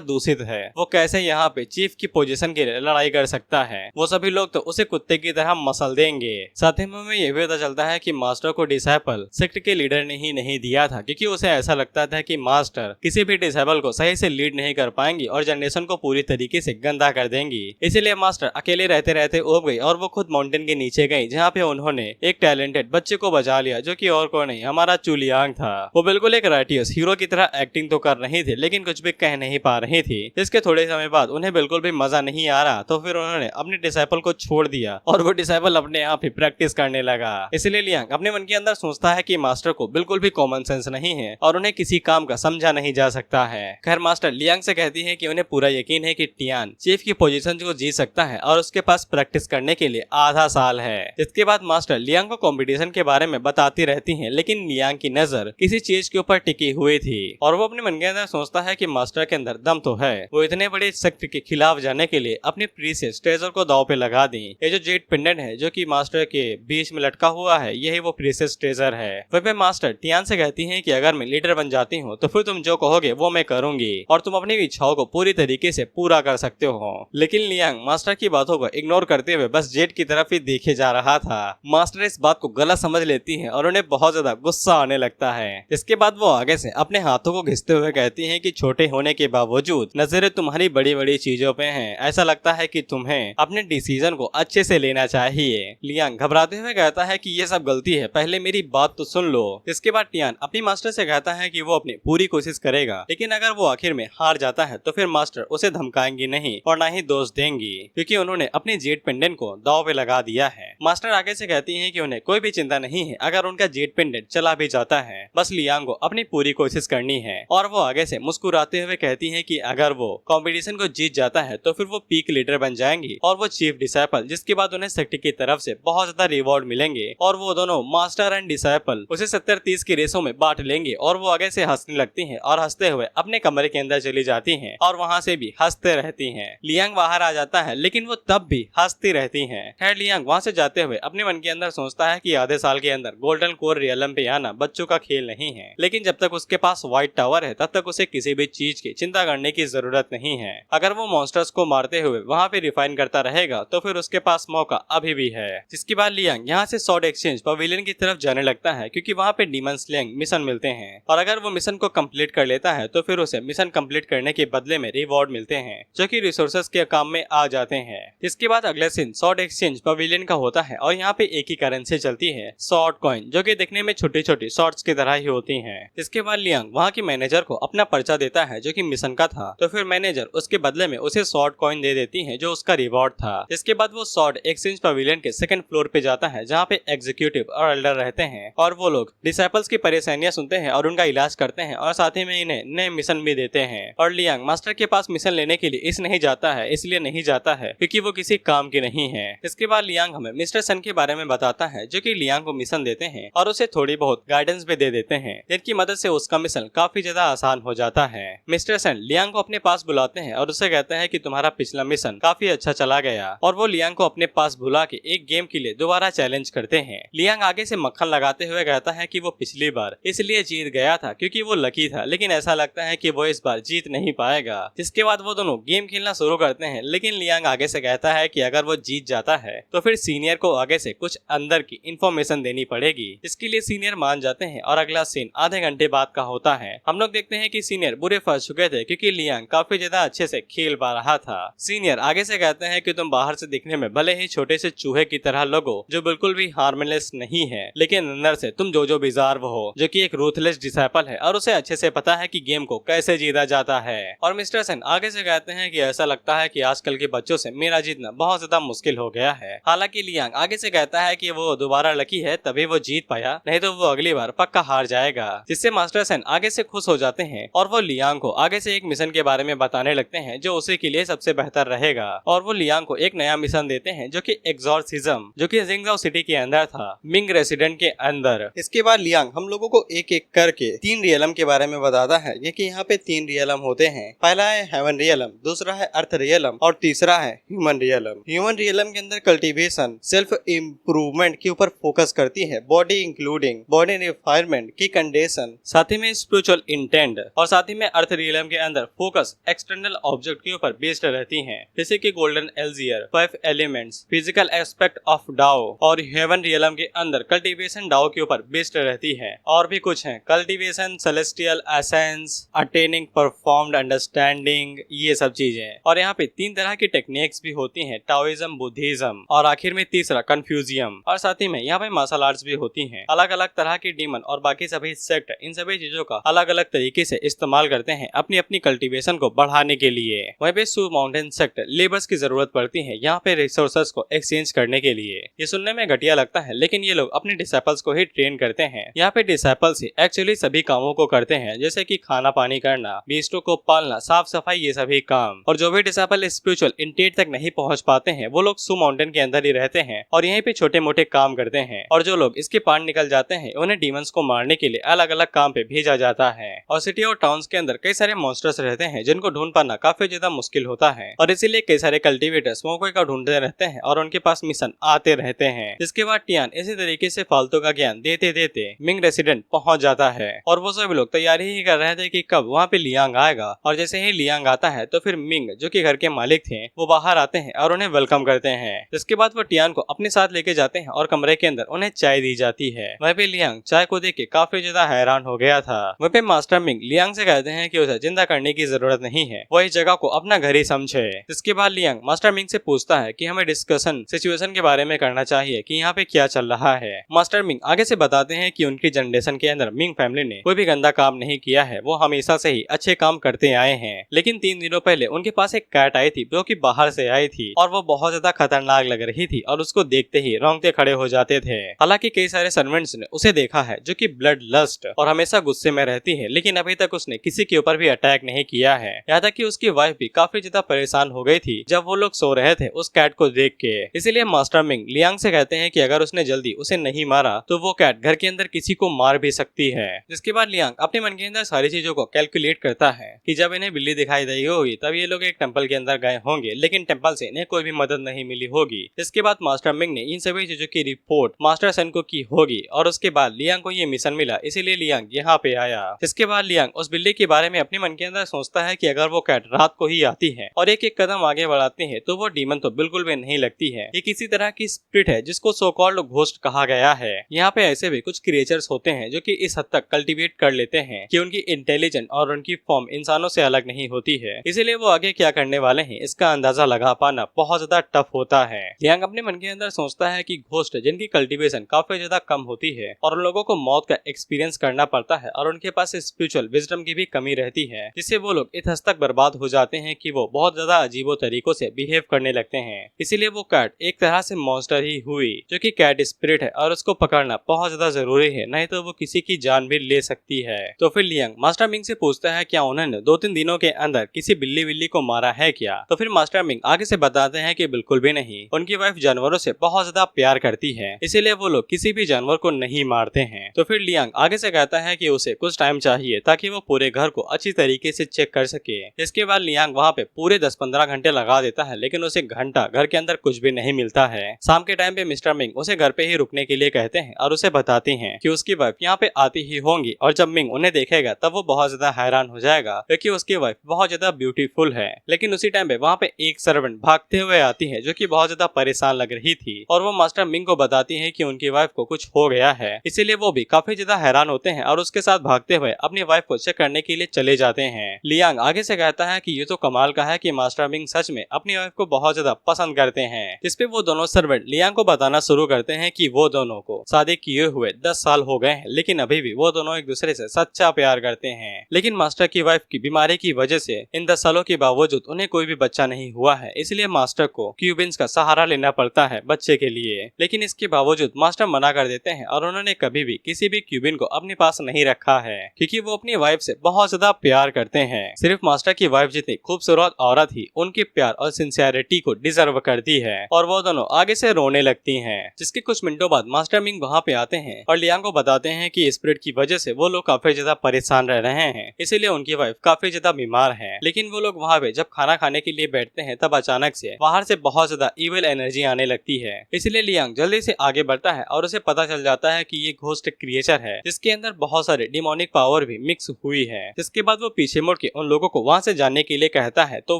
दूषित है, वो कैसे यहाँ पे चीफ की पोजीशन के लिए लड़ाई कर सकता है। वो सभी लोग तो उसे कुत्ते की तरह मसल देंगे। साथ ही में ये भी पता चलता है कि मास्टर को डिसाइपल सेक्ट के लीडर ने ही नहीं दिया था क्योंकि उसे ऐसा लगता था कि मास्टर किसी भी डिसाइपल को सही से लीड नहीं कर पाएंगी और जनरेशन को पूरी तरीके से गंदा कर देंगी। इसीलिए मास्टर अकेले रहते रहते उब गई और वो खुद माउंटेन के नीचे गई जहाँ पे उन्होंने एक टैलेंटेड बच्चे को बचा लिया जो कि और को नहीं हमारा चुलियांग था। वो बिल्कुल एक राइटियस हीरो की तरह एक्टिंग तो कर रही थी लेकिन कुछ भी कह नहीं पा रही थी। इसके थोड़े समय बाद उन्हें बिल्कुल भी मजा नहीं आ रहा तो फिर उन्होंने अपने डिसाइपल को छोड़ दिया और वो डिसाइपल अपने आप ही प्रैक्टिस करने लगा। इसलिए लियांग अपने मन के अंदर सोचता है कि मास्टर को बिल्कुल भी कॉमन सेंस नहीं है और उन्हें किसी काम का समझा नहीं जा सकता है। खैर मास्टर लियांग से कहती है कि उन्हें पूरा यकीन है कि टियान चीफ की पोजीशन को जीत सकता है और उसके पास प्रैक्टिस करने के लिए आधा साल है। इसके बाद मास्टर लियांग को कंपटीशन के बारे में बताती रहती हैं लेकिन लियांग की नजर किसी चीज के ऊपर टिकी हुई थी और वो अपने मन के अंदर सोचता है कि मास्टर के अंदर दम तो है, वो इतने बड़े सेक्ट के खिलाफ जाने के लिए अपने प्रीशियस ट्रेजर को दांव पे लगा दी। ये जो जेड पेंडेंट है जो कि मास्टर के बीच में लटका हुआ है यही वो प्रीशियस ट्रेजर है। वह मास्टर टियान से कहती है कि अगर मैं लीडर बन जाती हूँ तो फिर तुम जो कहोगे वो मैं करूंगी और तुम अपनी इच्छाओं को पूरी तरीके से पूरा कर सकते हो। लेकिन लियांग मास्टर की बातों को इग्नोर करते हुए बस जेड की तरफ ही देखे जा रहा था। मास्टर इस बात को गलत समझ लेती है और उन्हें बहुत ज्यादा गुस्सा आने लगता है। इसके बाद वो आगे से अपने हाथों को घिसते हुए कहती है कि छोटे होने के बावजूद नजरें तुम्हारी बड़ी बड़ी चीजों पे हैं, ऐसा लगता है कि तुम्हें अपने डिसीजन को अच्छे से लेना चाहिए। लियांग घबराते हुए कहता है कि ये सब गलती है, पहले मेरी बात तो सुन लो। इसके बाद टियान अपनी मास्टर से कहता है कि वो अपनी पूरी कोशिश करेगा लेकिन अगर वो आखिर में हार जाता है तो फिर मास्टर उसे धमकाएंगी नहीं और ना ही दोष देंगी क्योंकि उन्होंने अपने जेड पेंडेंट को दांव पे लगा दिया है। मास्टर आगे से कहती हैं कि उन्हें कोई भी चिंता नहीं है अगर उनका जेड पेंडेंट चला भी जाता है, बस लियांग को अपनी पूरी कोशिश करनी है। और वो आगे से मुस्कुराते हुए कहती है कि अगर वो कंपटीशन को जीत जाता है तो फिर वो पीक लीडर बन जाएंगी और वो चीफ डिसाइपल, जिसके बाद उन्हें सेक्ट की तरफ से बहुत ज्यादा रिवॉर्ड मिलेंगे और वो दोनों मास्टर एंड डिसाइपल उसे 70-30 के रेसों में बांट लेंगे। और वो आगे से हंसने लगती हैं और हंसते हुए अपने कमरे के अंदर चली जाती हैं और वहाँ से भी हंसते रहती हैं। लियांग बाहर आ जाता है लेकिन वो तब भी हंसती रहती हैं। खैर लियांग वहाँ से जाते हुए अपने मन के अंदर सोचता है कि आधे साल के अंदर गोल्डन कोर रियलम पे आना बच्चों का खेल नहीं है, लेकिन जब तक उसके पास व्हाइट टावर है तब तक उसे किसी भी चीज की चिंता करने की जरूरत नहीं है। अगर वो मॉन्स्टर्स को मारते हुए वहाँ पे रिफाइन करता रहेगा तो फिर उसके पास मौका अभी भी है। जिसके बाद लियांग यहाँ से स्वॉर्ड एक्सचेंज पवेलियन की तरफ जाने लगता है क्योंकि वहाँ पे डीमन स्लेइंग मिशन मिलते हैं और अगर वो मिशन को कंप्लीट कर लेता है तो फिर उसे मिशन कंप्लीट करने के बदले में रिवॉर्ड मिलते हैं जो कि रिसोर्सेज के काम में आ जाते हैं। इसके बाद अगले सीन स्वॉर्ड एक्सचेंज पवेलियन का होता है और यहाँ पे एक ही करेंसी चलती है, स्वॉर्ड कॉइन, जो कि दिखने में छोटी छोटी शॉर्ट्स की तरह ही होती हैं। इसके बाद लियांग वहाँ की मैनेजर को अपना पर्चा देता है जो कि मिशन का था, तो फिर मैनेजर उसके बदले में उसे स्वॉर्ड कॉइन दे देती है जो उसका रिवॉर्ड था। इसके बाद वो स्वॉर्ड एक्सचेंज पवेलियन के सेकंड फ्लोर पे जाता है जहाँ पे एग्जीक्यूटिव और एल्डर रहते हैं और वो लोग डिसाइपल्स की परेशानियां सुनते हैं और उनका इलाज करते हैं और साथ ही में इन्हें नए मिशन भी देते हैं। और लियांग मास्टर के पास मिशन लेने के लिए इसलिए नहीं जाता है क्योंकि वो किसी काम की नहीं है। इसके बाद लियांग हमें मिस्टर सन के बारे में बताता है जो कि लियांग को मिशन देते हैं और उसे थोड़ी बहुत गाइडेंस भी दे देते हैं, जिनकी मदद से उसका मिशन काफी ज्यादा आसान हो जाता है। मिस्टर सन लियांग को अपने पास बुलाते हैं और उसे कहते हैं कि तुम्हारा पिछला मिशन काफी अच्छा चला गया, और वो लियांग को अपने पास बुला के एक गेम के लिए दोबारा चैलेंज करते हैं। लियांग आगे से मक्खन लगाते हुए कहता है कि वो पिछली बार इसलिए जीत गया था क्योंकि वो लकी था, लेकिन ऐसा लगता है कि वो इस बार जीत नहीं पाएगा। जिसके बाद वो दोनों गेम खेलना शुरू करते हैं, लेकिन लियांग आगे से कहता है कि अगर वो जीत जाता है तो फिर सीनियर को आगे से कुछ अंदर की इंफॉर्मेशन देनी पड़ेगी। इसके लिए सीनियर मान जाते हैं और अगला सीन आधे घंटे बाद का होता है। हम लोग देखते हैं कि सीनियर बुरे फंस चुके थे क्योंकि लियांग काफी ज्यादा अच्छे से खेल पा रहा था। सीनियर आगे से कहते हैं कि तुम बाहर से दिखने में भले ही छोटे से चूहे की तरह लगो जो बिल्कुल भी हार्मलेस नहीं है, लेकिन अंदर से तुम जो बिजार्व हो, जो कि एक रूथलेस डिसाइपल है और उसे अच्छे से पता है कि गेम को कैसे जीता जाता है। और मिस्टर सन आगे से कहते हैं कि ऐसा लगता है कि आजकल के बच्चों से मेरा जीतना बहुत ज्यादा मुश्किल हो गया है। हालांकि लियांग आगे से कहता है कि वो दोबारा लकी है तभी वो जीत पाया, नहीं तो वो अगली बार पक्का हार जाएगा। जिससे मास्टर सन आगे से खुश हो जाते हैं और वो लियांग को आगे से एक मिशन के बारे में बताने लगते हैं जो उसी के लिए सबसे बेहतर रहेगा। और वो लियांग को एक नया मिशन देते हैं जो कि एग्जॉर्सिज्म, जो कि जिंगजाओ सिटी के अंदर था, मिंग रेसिडेंट के अंदर। इसके बाद लियांग हम लोगों को एक एक करके 3 रियलम के बारे में बताता है। ये कि यहाँ पे 3 रियलम होते हैं। पहला है हेवन रियलम, दूसरा है अर्थ रियलम और तीसरा है ह्यूमन रियलम। ह्यूमन रियलम के अंदर कल्टीवेशन, सेल्फ इम्प्रूवमेंट के ऊपर फोकस करती है, बॉडी इंक्लूडिंग बॉडी रिफाइनमेंट की कंडीशन, साथ ही में स्पिरिचुअल इंटेंट, और साथ ही में अर्थ रियलम के अंदर फोकस एक्सटर्नल ऑब्जेक्ट के ऊपर बेस्ड रहती है, जैसे कि golden elixir, 5 elements, physical aspect of Dao. और हेवन रियलम के अंदर कल्टीवेशन डाओ के ऊपर बेस्ड रहती है। और भी कुछ है, cultivation, celestial essence, attaining performed understanding, ये सब चीजें। और यहाँ पे 3 तरह की टेक्निक्स भी होती हैं, टाओइज्म, बुद्धिज्म और आखिर में तीसरा कन्फ्यूजियम। और साथ ही में यहाँ पे मार्शल आर्ट्स भी होती हैं। अलग अलग तरह की डीमन और बाकी सभी सेक्ट इन सभी चीजों का अलग अलग तरीके से इस्तेमाल करते हैं अपनी अपनी कल्टीवेशन को बढ़ाने के लिए। वहीं पे सू माउंटेन सेक्ट लेबर्स की जरूरत पड़ती है यहाँ पे रिसोर्सेस को एक्सचेंज करने के लिए। ये सुनने में घटिया लगता है, लेकिन ये लोग अपने डिसाइपल्स को ही ट्रेन करते हैं। यहाँ पे डिसाइपल्स ही एक्चुअली सभी कामों को करते हैं, जैसे कि खाना पानी करना, बीस्टों को पालना, साफ सफाई, ये सभी काम। और जो भी डिसाइपल स्पिरिचुअल इंटेट तक नहीं पहुंच पाते हैं वो लोग सू माउंटेन के अंदर ही रहते हैं और यहीं पे छोटे मोटे काम करते हैं। और जो लोग इसके पार निकल जाते हैं उन्हें डीमंस को मारने के लिए अलग अलग काम पे भेजा जाता है। और सिटी और टाउन्स के अंदर कई सारे मॉन्स्टर्स रहते हैं जिनको ढूंढ पाना काफी ज्यादा मुश्किल होता है, और इसीलिए कई सारे कल्टीवेटर्स मौके का ढूंढते रहते हैं और उनके पास मिशन आते रहते हैं। जिसके बाद टियान इसी तरीके से फालतू का ज्ञान देते देते मिंग रेसिडेंट पहुंच जाता है और वो सभी लोग तैयारी ही कर रहे थे कि कब वहाँ पे लियांग आएगा। और जैसे ही लियांग आता है तो फिर मिंग, जो कि घर के मालिक थे, वो बाहर आते हैं और उन्हें वेलकम करते हैं। जिसके बाद वो टियान को अपने साथ लेके जाते हैं और कमरे के अंदर उन्हें चाय दी जाती है। वहीं पे लियांग चाय को देख के काफी ज्यादा हैरान हो गया था। वहीं पे मास्टर मिंग लियांग से कहते हैं कि उसे जिंदा करने की जरूरत नहीं है, वो इस जगह को अपना घर ही समझे। जिसके बाद लियांग मास्टर मिंग से पूछता है कि हमें डिस्कशन सिचुएशन के बारे में करना चाहिए कि यहाँ पे क्या चल रहा है। मास्टर मिंग आगे से बताते हैं कि उनकी जनरेशन के अंदर मिंग फैमिली ने कोई भी गंदा काम नहीं किया है, वो हमेशा से ही अच्छे काम करते आए हैं। लेकिन 3 दिनों पहले उनके पास एक कैट आई थी जो कि बाहर से आई थी और वो बहुत ज्यादा खतरनाक लग रही थी और उसको देखते ही रोंगटे खड़े हो जाते थे। हालांकि कई सारे सर्वेंट्स ने उसे देखा है जो कि ब्लड लस्ट और हमेशा गुस्से में रहती है, लेकिन अभी तक उसने किसी के ऊपर भी अटैक नहीं किया है। यहाँ तक कि उसकी वाइफ भी काफी ज्यादा परेशान हो गई थी जब वो लोग सो रहे थे उस कैट को देख के। इसीलिए मास्टर मिंग लियांग से कहते हैं कि अगर उसने जल्दी उसे नहीं मारा तो वो कैट घर के अंदर किसी को मार भी सकती है। जिसके बाद लियांग अपने मन के अंदर सारी चीजों को कैलकुलेट करता है कि जब इन्हें बिल्ली दिखाई दी होगी तब ये लोग एक टेंपल के अंदर गए होंगे, लेकिन टेंपल से इन्हें कोई भी मदद नहीं मिली होगी। इसके बाद मास्टर मिंग ने इन सभी चीजों की रिपोर्ट मास्टर सन को की होगी और उसके बाद लियांग को ये मिशन मिला, इसीलिए लियांग यहाँ पे आया। इसके बाद लियांग उस बिल्ली के बारे में अपने मन के अंदर सोचता है कि अगर वो कैट रात को ही आती है और एक एक कदम आगे बढ़ाती है तो वो डीमन तो बिल्कुल भी नहीं लगती है। ये किसी तरह की स्पिरिट है जिसको सो कॉल्ड घोस्ट कहा गया है। यहाँ पे ऐसे भी कुछ क्रिएचर्स होते हैं जो कि इस हद तक कल्टीवेट कर लेते हैं कि उनकी इंटेलिजेंस और उनकी फॉर्म इंसानों से अलग नहीं होती है, इसीलिए वो आगे क्या करने वाले हैं इसका अंदाजा लगा पाना बहुत ज्यादा टफ होता है। लियांग अपने मन के अंदर सोचता है कि घोस्ट जिनकी कल्टीवेशन काफी ज्यादा कम होती है और उन लोगों को मौत का एक्सपीरियंस करना पड़ता है और उनके पास स्पिरिचुअल विजडम की भी कमी रहती है, जिससे वो लोग इस हद तक बर्बाद हो जाते हैं कि वो बहुत ज्यादा अजीबो तरीकों से बिहेव करने लगते हैं। इसीलिए वो कैट एक तरह से मॉन्स्टर ही हुई जो कि कैट स्पिरिट है और उसको पकड़ना बहुत ज्यादा जरूरी है, नहीं तो वो किसी की जान भी ले सकती है। तो फिर लियांग मास्टर मिंग से पूछता है क्या उन्होंने 2-3 दिनों के अंदर किसी बिल्ली को मारा है क्या। तो फिर मास्टर मिंग आगे से बताते हैं कि बिल्कुल भी नहीं, उनकी वाइफ जानवरों से बहुत ज्यादा प्यार करती है, इसीलिए वो लोग किसी भी जानवर को नहीं मारते हैं। तो फिर फिर लियांग आगे से कहता है कि उसे कुछ टाइम चाहिए ताकि वो पूरे घर को अच्छी तरीके से चेक कर सके। इसके बाद लियांग वहाँ पे पूरे 10-15 घंटे लगा देता है, लेकिन उसे घंटा घर के अंदर कुछ भी नहीं मिलता है। शाम के टाइम पे मिस्टर मिंग उसे घर पे ही रुकने के लिए कहते हैं और उसे बताती हैं कि उसकी वाइफ यहाँ पे आती ही होंगी, और जब मिंग उन्हें देखेगा तब वो बहुत ज्यादा हैरान हो जाएगा क्योंकि उसकी वाइफ बहुत ज्यादा ब्यूटीफुल है। लेकिन उसी टाइम पे वहाँ पे एक सर्वेंट भागते हुए आती है जो कि बहुत ज्यादा परेशान लग रही थी, और वो मास्टर मिंग को बताती है कि उनकी वाइफ को कुछ हो गया है। इसीलिए वो भी काफी ज्यादा हैरान होते हैं और उसके साथ भागते हुए अपनी वाइफ को चेक करने के लिए चले जाते हैं। लियांग आगे से कहता है कि ये तो कमाल का है कि मास्टर मिंग सच में अपनी वाइफ को बहुत ज्यादा पसंद करते हैं। इस पे वो दोनों सर्वेंट लियांग को बताना शुरू करते हैं कि वो दोनों को शादी किए हुए 10 साल हो गए हैं, लेकिन अभी भी वो दोनों एक दूसरे से सच्चा प्यार करते हैं। लेकिन मास्टर की वाइफ की बीमारी की वजह से इन 10 सालों के बावजूद उन्हें कोई भी बच्चा नहीं हुआ है, इसलिए मास्टर को क्यूबिन्स का सहारा लेना पड़ता है बच्चे के लिए। लेकिन इसके बावजूद मास्टर मना कर देते हैं और उन्होंने कभी भी किसी भी क्यूबिन को अपने पास नहीं रखा है क्योंकि वो अपनी वाइफ से बहुत ज्यादा प्यार करते हैं। सिर्फ मास्टर की वाइफ जितनी खूबसूरत औरत ही उनके प्यार और सिंसियरिटी को डिजर्व करती है, और वो दोनों आगे से रोने लगती हैं। जिसके कुछ मिनटों बाद मास्टर मिंग वहाँ पे आते हैं और लियांग को बताते हैं कि स्पिरिट की वजह से वो लोग काफी ज्यादा परेशान रह रहे हैं, इसीलिए उनकी वाइफ काफी ज्यादा बीमार है। लेकिन वो लोग वहाँ पे जब खाना खाने के लिए बैठते हैं तब अचानक से बाहर से बहुत ज्यादा इविल एनर्जी आने लगती है। इसलिए लियांग जल्दी से आगे बढ़ता है और उसे पता चल जाता है कि ये घोस्ट क्रिएचर है जिसके अंदर बहुत सारे डिमोनिक पावर भी मिक्स हुई है। जिसके बाद वो पीछे मुड़ के उन लोगों को वहाँ से जाने के लिए कहता है, तो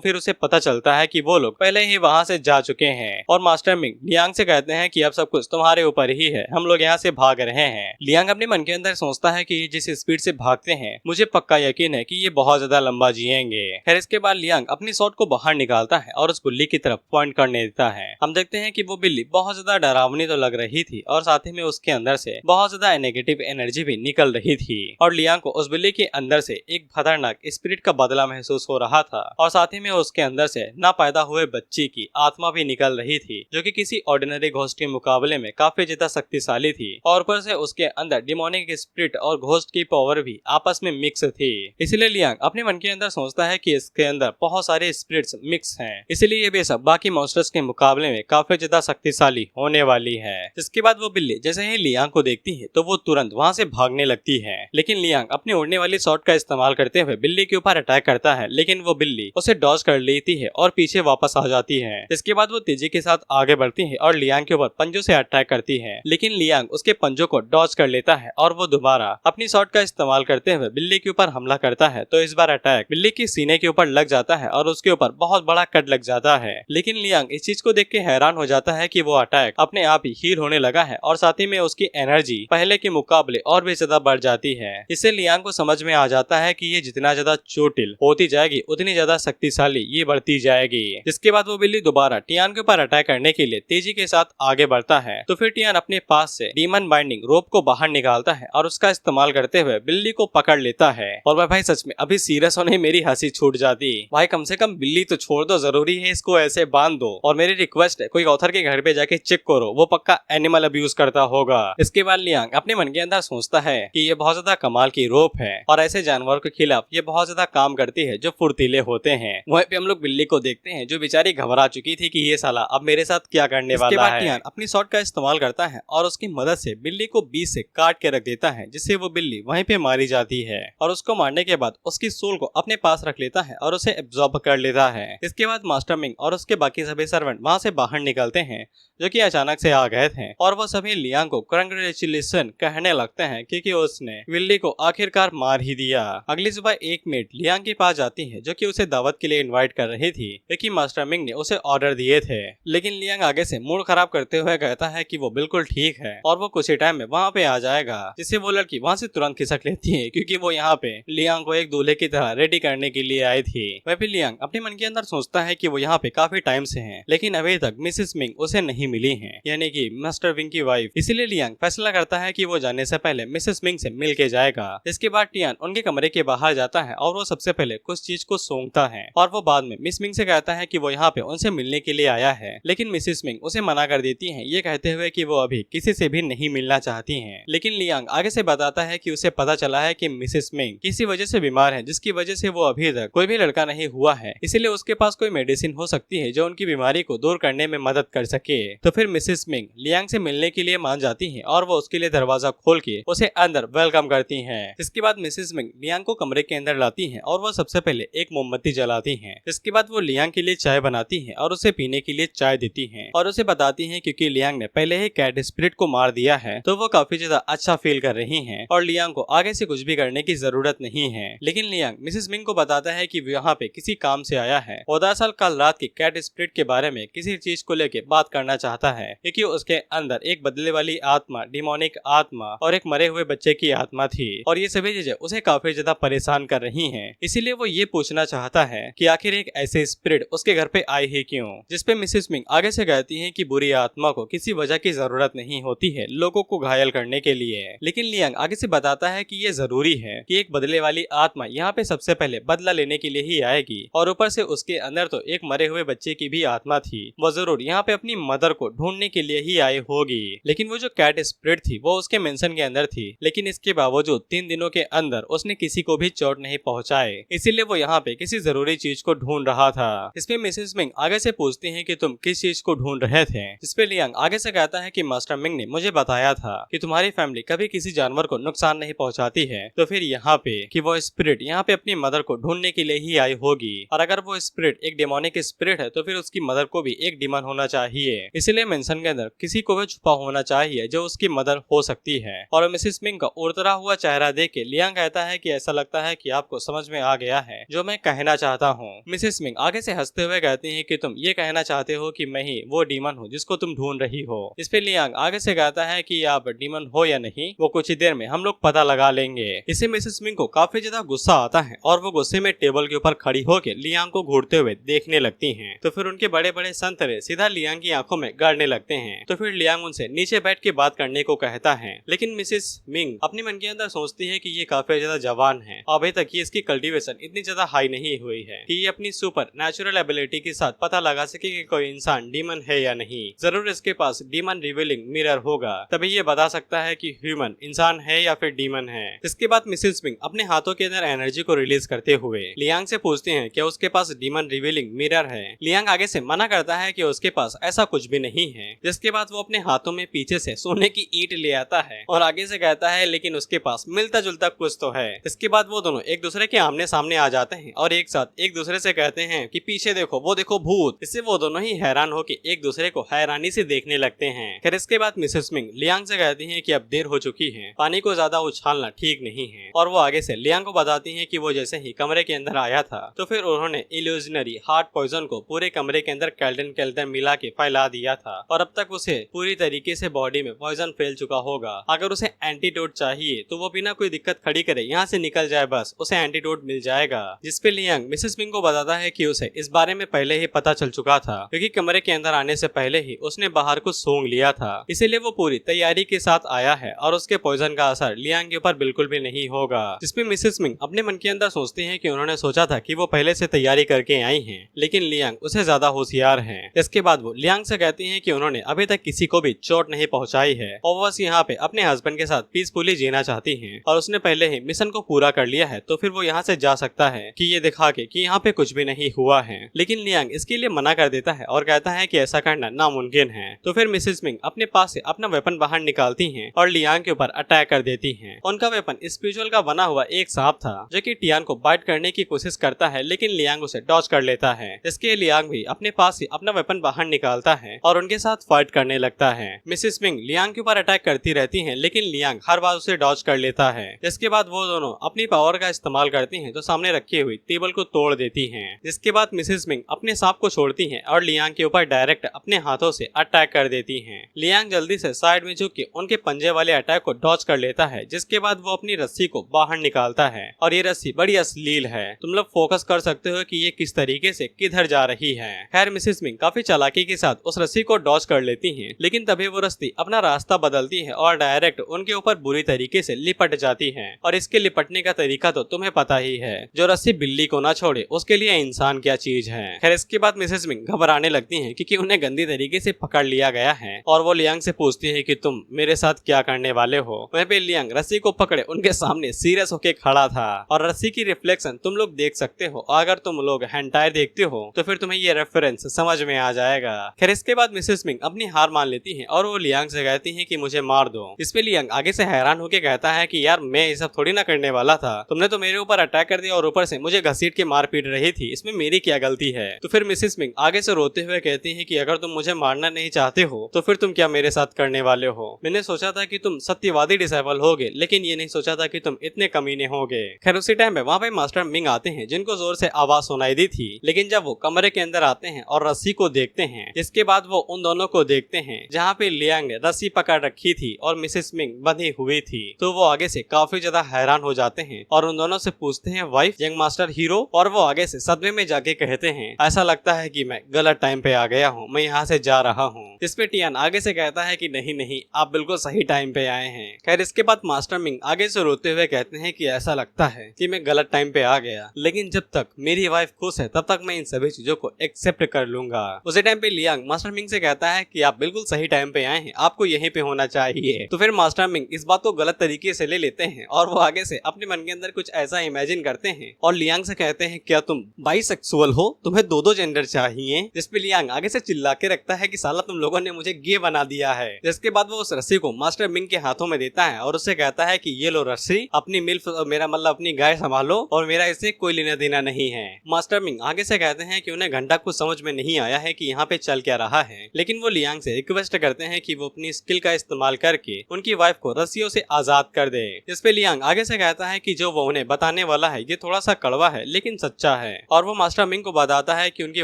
फिर उसे पता चलता है कि वो लोग पहले ही वहाँ से जा चुके हैं। और मास्टर मिंग लियांग से कहते हैं कि अब सब कुछ तुम्हारे ऊपर ही है, हम लोग यहाँ से भाग रहे हैं। लियांग अपने मन के अंदर सोचता है कि जिस स्पीड से भागते हैं मुझे पक्का यकीन है कि ये बहुत ज्यादा लंबा जिएंगे। खैर इसके बाद लियांग अपनी शॉट को बाहर निकालता है और उस बिल्ली की तरफ पॉइंट करने देता है। हम देखते हैं कि वो बिल्ली बहुत ज्यादा डरावनी तो लग रही थी और साथ ही में उसके अंदर से बहुत ज्यादा नेगेटिव एनर्जी भी निकल रही थी, और लियांग को उस बिल्ली के अंदर से एक खतरनाक स्पिरिट का बदला महसूस हो रहा था, और साथ ही में उसके अंदर से ना पैदा हुए बच्चे की आत्मा भी निकल रही थी जो कि किसी ऑर्डिनरी घोस्ट के मुकाबले में काफी ज्यादा शक्तिशाली थी, और ऊपर से उसके अंदर डिमोनिक स्पिरिट और घोस्ट की पावर भी आपस में मिक्स थी। इसलिए लियांग अपने मन के अंदर सोचता है कि इसके अंदर बहुत सारे स्पिरिट्स मिक्स हैं, इसलिए ये सब बाकी मॉन्स्टर्स के मुकाबले में काफी ज्यादा शक्तिशाली होने वाली है। जिसके बाद वो बिल्ली जैसे ही लियांग को देखती है तो वो तुरंत वहाँ से भागने लगती है, लेकिन लियांग अपनी उड़ने वाली शॉट का इस्तेमाल करते हुए बिल्ली के ऊपर अटैक करता है, लेकिन वो बिल्ली उसे डॉज कर लेती है और पीछे वापस आ जाती है। इसके बाद वो तेजी के साथ आगे बढ़ती है और लियांग के ऊपर पंजों से अटैक करती है, लेकिन लियांग उसके पंजों को डॉज कर लेता है और वो दोबारा अपनी शॉट का इस्तेमाल करते हुए बिल्ली के ऊपर हमला करता है। तो इस बार अटैक बिल्ली की सीने के ऊपर लग जाता है और उसके ऊपर बहुत बड़ा कट लग जाता है, लेकिन लियांग इस चीज को देख के हैरान हो जाता है कि वो अटैक अपने आप ही हील होने लगा है और साथ ही में उसकी एनर्जी पहले के मुकाबले और भी ज्यादा बढ़ जाती है। इससे लियांग को समझ में आ जाता है कि ये जितना ज्यादा चोटिल होती जाएगी उतनी ज्यादा शक्तिशाली ये बढ़ती जाएगी। जिसके बाद वो बिल्ली दोबारा टियान के ऊपर अटैक करने के लिए तेजी के साथ आगे बढ़ता है, तो फिर टियान अपने पास से डीमन बाइंडिंग रोप को बाहर निकालता है और उसका इस्तेमाल करते हुए बिल्ली को पकड़ लेता है। और भाई सच में अभी सीरियस होने मेरी हंसी छूट जाती। भाई कम से कम बिल्ली तो छोड़ दो, जरूरी है इसको ऐसे बांध दो। और मेरी रिक्वेस्ट है कोई ऑथर के घर पे जाके चेक करो, वो पक्का एनिमल अब्यूज करता होगा। इसके बाद लियांग अपने मन के अंदर सोचता है कि ये बहुत ज्यादा कमाल की रोप है और ऐसे जानवरों के खिलाफ ये बहुत ज्यादा काम करती है जो फुर्तीले होते हैं। वहीं पे हम लोग बिल्ली को देखते हैं जो बेचारी घबरा चुकी थी कि ये साला अब मेरे साथ क्या करने वाला है। टियान अपनी शॉट का इस्तेमाल करता है और उसकी मदद से बिल्ली को बीच से काट के रख देता है, जिससे वो बिल्ली वहीं पे मारी जाती है। और उसको मारने के बाद उसकी सोल को अपने पास रख लेता है और उसे एब्जॉर्ब कर लेता है। इसके बाद मास्टर मिंग और उसके बाकी सभी सर्वेंट वहाँ से बाहर निकलते हैं जो कि अचानक से आ गए थे, और वो सभी लियांग को कांग्रेचुलेशन कहने लगते हैं क्योंकि उसने बिल्ली को आखिरकार मार ही दिया। अगली सुबह एक मेट लियांग के पास जाती है जो कि उसे दावत के लिए इनवाइट कर रही थी क्योंकि मास्टर मिंग ने उसे ऑर्डर दिए थे। लेकिन लियांग आगे से मूड खराब करते हुए कहता है कि वो बिल्कुल ठीक है और वो कुछ ही टाइम में वहाँ पे आ जाएगा, जिससे वो लड़की वहाँ से तुरंत खिसक लेती है क्योंकि वो यहाँ पे लियांग को एक दूल्हे की तरह रेडी करने के लिए आई थी। वह फिर लियांग अपने मन के अंदर सोचता है कि वो यहाँ पे काफी टाइम से है, लेकिन अभी तक मिसेस मिंग उसे नहीं मिली है, यानी कि मास्टर मिंग की वाइफ। इसीलिए लियांग फैसला करता है कि वो जाने से पहले मिसेस मिंग से मिल के जाएगा। इसके बाद टियान उनके कमरे के बाहर जाता है और वो सबसे पहले कुछ चीज को सूंघता है और वो बाद में मिस मिंग से कहता है कि वो यहाँ पे उनसे मिलने के लिए आया है, लेकिन मिसेस मिंग उसे मना कर देती है, ये कहते हुए कि वो अभी किसी से भी नहीं मिलना चाहती हैं। लेकिन लियांग आगे से बताता है कि उसे पता चला है कि मिसेस मिंग किसी वजह से बीमार है, जिसकी वजह से वो अभी तक कोई भी लड़का नहीं हुआ है, इसीलिए उसके पास कोई मेडिसिन हो सकती है जो उनकी बीमारी को दूर करने में मदद कर सके। तो फिर मिसेस मिंग लियांग से मिलने के लिए मान जाती है और वो उसके लिए दरवाजा खोल खोल के उसे अंदर वेलकम करती हैं। इसके बाद मिसेस मिंग लियांग को कमरे के अंदर लाती हैं और वो सबसे पहले एक मोमबत्ती जलाती हैं। इसके बाद वो लियांग के लिए चाय बनाती हैं और उसे पीने के लिए चाय देती हैं और उसे बताती हैं क्योंकि लियांग ने पहले ही कैट स्पिरिट को मार दिया है तो वो काफी ज्यादा अच्छा फील कर रही हैं और लियांग को आगे से कुछ भी करने की जरूरत नहीं है। लेकिन लियांग मिसेस मिंग को बताता है कि वो यहाँ पे किसी काम से आया है और दरअसल कल रात की कैट स्पिरिट के बारे में किसी चीज को लेके बात करना चाहता है क्योंकि उसके अंदर एक बदले वाली आत्मा, डिमोनिक आत्मा और एक मरे हुए बच्चे की आत्मा थी और ये सभी चीजें उसे काफी ज्यादा परेशान कर रही हैं। इसीलिए वो ये पूछना चाहता है कि आखिर एक ऐसे स्पिरिट उसके घर पे आई है क्यों, जिसपे मिसेस मिंग आगे से कहती हैं कि बुरी आत्मा को किसी वजह की जरूरत नहीं होती है लोगों को घायल करने के लिए। लेकिन लियांग आगे से बताता है कि ये जरूरी है कि एक बदले वाली आत्मा यहाँ पे सबसे पहले बदला लेने के लिए ही आएगी और ऊपर से उसके अंदर तो एक मरे हुए बच्चे की भी आत्मा थी, वो जरूर यहाँ पे अपनी मदर को ढूंढने के लिए ही आई होगी। लेकिन वो जो कैट स्पिरिट थी वो उसके मेंशन के अंदर थी, लेकिन इसके बावजूद 3 दिनों के अंदर उसने किसी को भी चोट नहीं पहुंचाए, इसीलिए वो यहाँ पे किसी जरूरी चीज को ढूंढ रहा था। इसमें मिसेस मिंग आगे से पूछती हैं कि तुम किस चीज को ढूंढ रहे थे, जिसपे लियांग आगे से कहता है कि मास्टर मिंग ने मुझे बताया था कि तुम्हारी फैमिली कभी किसी जानवर को नुकसान नहीं पहुंचाती है, तो फिर यहाँ पे कि वो स्पिरिट यहाँ पे अपनी मदर को ढूंढने के लिए ही आई होगी और अगर वो स्पिरिट एक डेमोनिक स्पिरिट है तो फिर उसकी मदर को भी एक डीमन होना चाहिए, इसलिए मेंशन के अंदर किसी को भी छुपा होना चाहिए जो उसकी मदर हो सकती है। और मिसेस मिंग का उतरा हुआ चेहरा देख के लियांग कहता है कि ऐसा लगता है कि आपको समझ में आ गया है जो मैं कहना चाहता हूँ। मिसेस मिंग आगे से हंसते हुए कहती है कि तुम ये कहना चाहते हो कि मैं ही वो डीमन हूँ जिसको तुम ढूंढ रही हो। इस पे लियांग आगे से कहता है कि आप डीमन हो या नहीं वो कुछ ही देर में हम लोग पता लगा लेंगे। इसे मिसेस मिंग को काफी ज्यादा गुस्सा आता है और वो गुस्से में टेबल के ऊपर खड़ी होकर लियांग को घूरते हुए देखने लगती हैं। तो फिर उनके बड़े बड़े संतरे सीधा लियांग की आंखों में गड़ने लगते हैं। तो फिर लियांग उनसे नीचे बैठ के बात करने को कहता है, लेकिन मिसेस मिंग अपने मन के अंदर सोचती है कि ये काफी ज्यादा जवान है, अभी तक ये इसकी कल्टीवेशन इतनी ज्यादा हाई नहीं हुई है कि ये अपनी सुपर नेचुरल एबिलिटी के साथ पता लगा सके कि कोई इंसान डीमन है या नहीं। जरूर इसके पास डीमन रिवीलिंग मिरर होगा, तभी ये बता सकता है कि ह्यूमन इंसान है या फिर डीमन है। इसके बाद मिसेस मिंग अपने हाथों के अंदर एनर्जी को रिलीज करते हुए लियांग से पूछते हैं कि उसके पास डीमन रिवीलिंग मिरर है। लियांग आगे से मना करता है कि उसके पास ऐसा कुछ भी नहीं है, जिसके बाद वो अपने हाथों में पीछे से सोने की ईंट ले आता है और आगे से कहता है लेकिन उसके पास मिलता जुलता कुछ तो है। इसके बाद वो दोनों एक दूसरे के आमने सामने आ जाते हैं और एक साथ एक दूसरे से कहते हैं कि पीछे देखो, वो देखो भूत। इससे वो दोनों ही हैरान होकर एक दूसरे को हैरानी से देखने लगते हैं। फिर इसके बाद मिसेस मिंग लियांग से कहती है कि अब देर हो चुकी है, पानी को ज्यादा उछालना ठीक नहीं है और वो आगे से लियांग को बताती है कि वो जैसे ही कमरे के अंदर आया था तो फिर उन्होंने इल्यूजनरी हार्ट पॉइजन को पूरे कमरे के अंदर कैल्डन मिला के फैला दिया था और अब तक उसे पूरी तरीके से बॉडी में पॉइजन फैल चुका होगा। अगर उसे एंटीडोट चाहिए तो वो बिना कोई दिक्कत खड़ी करे यहाँ से निकल जाए, बस उसे एंटीडोट मिल जाएगा। जिसपे लियांग मिसेस मिंग को बताता है कि उसे इस बारे में पहले ही पता चल चुका था क्योंकि कमरे के अंदर आने से पहले ही उसने बाहर कुछ सूंघ लिया था, इसीलिए वो पूरी तैयारी के साथ आया है और उसके पॉइजन का असर लियांग के ऊपर बिल्कुल भी नहीं होगा। जिसपे मिसेस मिंग अपने मन के अंदर सोचती है कि उन्होंने सोचा था कि वो पहले से तैयारी करके आई हैं, लेकिन लियांग उसे ज्यादा होशियार है। इसके बाद वो लियांग से कहती हैं कि उन्होंने अभी तक किसी को भी चोट नहीं पहुंचाई है और बस यहाँ पे अपने हस्बैंड के साथ पीसफुली जीना चाहती हैं और उसने पहले ही मिशन को पूरा कर लिया है तो फिर वो यहाँ से जा सकता है कि ये दिखा के कि यहाँ पे कुछ भी नहीं हुआ है। लेकिन लियांग इसके लिए मना कर देता है और कहता है कि ऐसा करना नामुमकिन है। तो फिर मिसेस मिंग अपने पास से अपना वेपन बाहर निकालती हैं और लियांग के ऊपर अटैक कर देती हैं। उनका वेपन स्पिरिचुअल का बना हुआ एक सांप था जो कि टियान को बाइट करने की कोशिश करता है, लेकिन लियांग उसे डॉज कर लेता है। इसके लियांग भी अपने पास से अपना वेपन बाहर निकालता है और उनके साथ फाइट करने लगता है। मिसेस मिंग लियांग के ऊपर अटैक करती रहती हैं, लेकिन लियांग हर बार उसे डॉज कर लेता है। इसके बाद वो दोनों अपनी पावर का इस्तेमाल करती हैं तो सामने रखी हुई टेबल को तोड़ देती हैं। जिसके बाद मिसेस मिंग अपने सांप को छोड़ती हैं और लियांग के ऊपर डायरेक्ट अपने हाथों से अटैक कर देती हैं। लियांग जल्दी से साइड में झुक के उनके पंजे वाले अटैक को डॉज कर लेता है, जिसके बाद वो अपनी रस्सी को बाहर निकालता है और ये रस्सी बड़ी अश्लील है। तुम लोग फोकस कर सकते हो कि ये किस तरीके से किधर जा रही है। खैर मिसेस मिंग काफी चालाकी के साथ उस रस्सी को डॉज कर लेती हैं, लेकिन तभी वो रस्सी अपना रास्ता बदलती है और डायरेक्ट उनके ऊपर बुरी तरीके से लिपट जाती है। और इसके लिपटने का तरीका तो तुम्हें पता ही है, जो रस्सी बिल्ली को ना छोड़े उसके लिए इंसान क्या चीज है। खैर इसके बाद मिसेस मिंग घबराने लगती हैं क्योंकि उन्हें गंदी तरीके से पकड़ लिया गया है और वो लियांग से पूछती है कि तुम मेरे साथ क्या करने वाले हो। वहीं पे लियांग रस्सी को पकड़े उनके सामने सीरियस होके खड़ा था और रस्सी की रिफ्लेक्शन तुम लोग देख सकते हो। अगर तुम लोग हेंटाई देखते हो तो फिर तुम्हें ये रेफरेंस समझ में आ जाएगा। खैर इसके बाद मिसेस मिंग अपनी हार मान लेती है और वो लियांग से कहती है कि मुझे मार दो। इस जिसपे लियांग आगे से हैरान होकर कहता है कि यार मैं ये सब थोड़ी ना करने वाला था, तुमने तो मेरे ऊपर अटैक कर दिया और ऊपर से मुझे घसीट के मार पीट रही थी, इसमें मेरी क्या गलती है। तो फिर मिसेस मिंग आगे से रोते हुए कहती है कि अगर तुम मुझे मारना नहीं चाहते हो तो फिर तुम क्या मेरे साथ करने वाले हो। मैंने सोचा था कि तुम सत्यवादी डिसाइबल होगे, लेकिन ये नहीं सोचा था कि तुम इतने कमीने होगे। खैर उसी टाइम पे वहाँ पे मास्टर मिंग आते हैं जिनको जोर से आवाज सुनाई दी थी, लेकिन जब वो कमरे के अंदर आते हैं और रस्सी को देखते हैं, जिसके बाद वो उन दोनों को देखते हैं जहाँ पे लियांग ने रस्सी पकड़ रखी थी और मिसेस मिंग बंधी हुई थी, तो वो आगे से काफी ज्यादा हैरान हो जाते हैं और उन दोनों से पूछते हैं वाइफ यंग मास्टर हीरो, और वो आगे से सदमे में जाके कहते हैं ऐसा लगता है कि मैं गलत टाइम पे आ गया हूँ, मैं यहाँ से जा रहा हूँ। जिसपे टियान आगे से कहता है कि नहीं नहीं आप बिल्कुल सही टाइम पे आए हैं। खैर इसके बाद मास्टर मिंग आगे से रोते हुए कहते हैं कि ऐसा लगता है कि मैं गलत टाइम पे आ गया, लेकिन जब तक मेरी वाइफ खुश है तब तक मैं इन सभी चीजों को एक्सेप्ट कर लूंगा। उसी टाइम पे लियांग मास्टर मिंग से कहता है कि आप बिल्कुल सही टाइम पे आए हैं, आपको यहीं पे होना चाहिए। तो फिर मास्टर मिंग इस बात को गलत तरीके से ले लेते हैं और वो आगे से अपने मन के अंदर कुछ ऐसा इमेजिन करते हैं और लियांग से कहते हैं क्या तुम बाइसेक्सुअल हो, तुम्हें दो जेंडर चाहिए। जिसपे लियांग आगे से चिल्ला के रखता है कि साला तुम लोगों ने मुझे गे बना दिया है। जिसके बाद वो उस रस्सी को मास्टर मिंग के हाथों में देता है और उससे कहता है कि ये लो रस्सी, अपनी मिल्फ मेरा मतलब अपनी गाय संभालो और मेरा इससे कोई लेना देना नहीं है। मास्टर मिंग आगे से कहते हैं कि उन्हें घंटा कुछ समझ में नहीं आया है कि यहाँ पे चल क्या रहा है, लेकिन वो लियांग से रिक्वेस्ट करते हैं कि वो अपनी स्किल का इस्तेमाल करके उनकी वाइफ को रस्सियों से आजाद कर दे। जिसपे लियांग आगे से कहता है कि जो वो उन्हें बताने वाला है ये थोड़ा सा कड़वा है लेकिन सच्चा है, और वो मास्टर मिंग को बताता है कि उनकी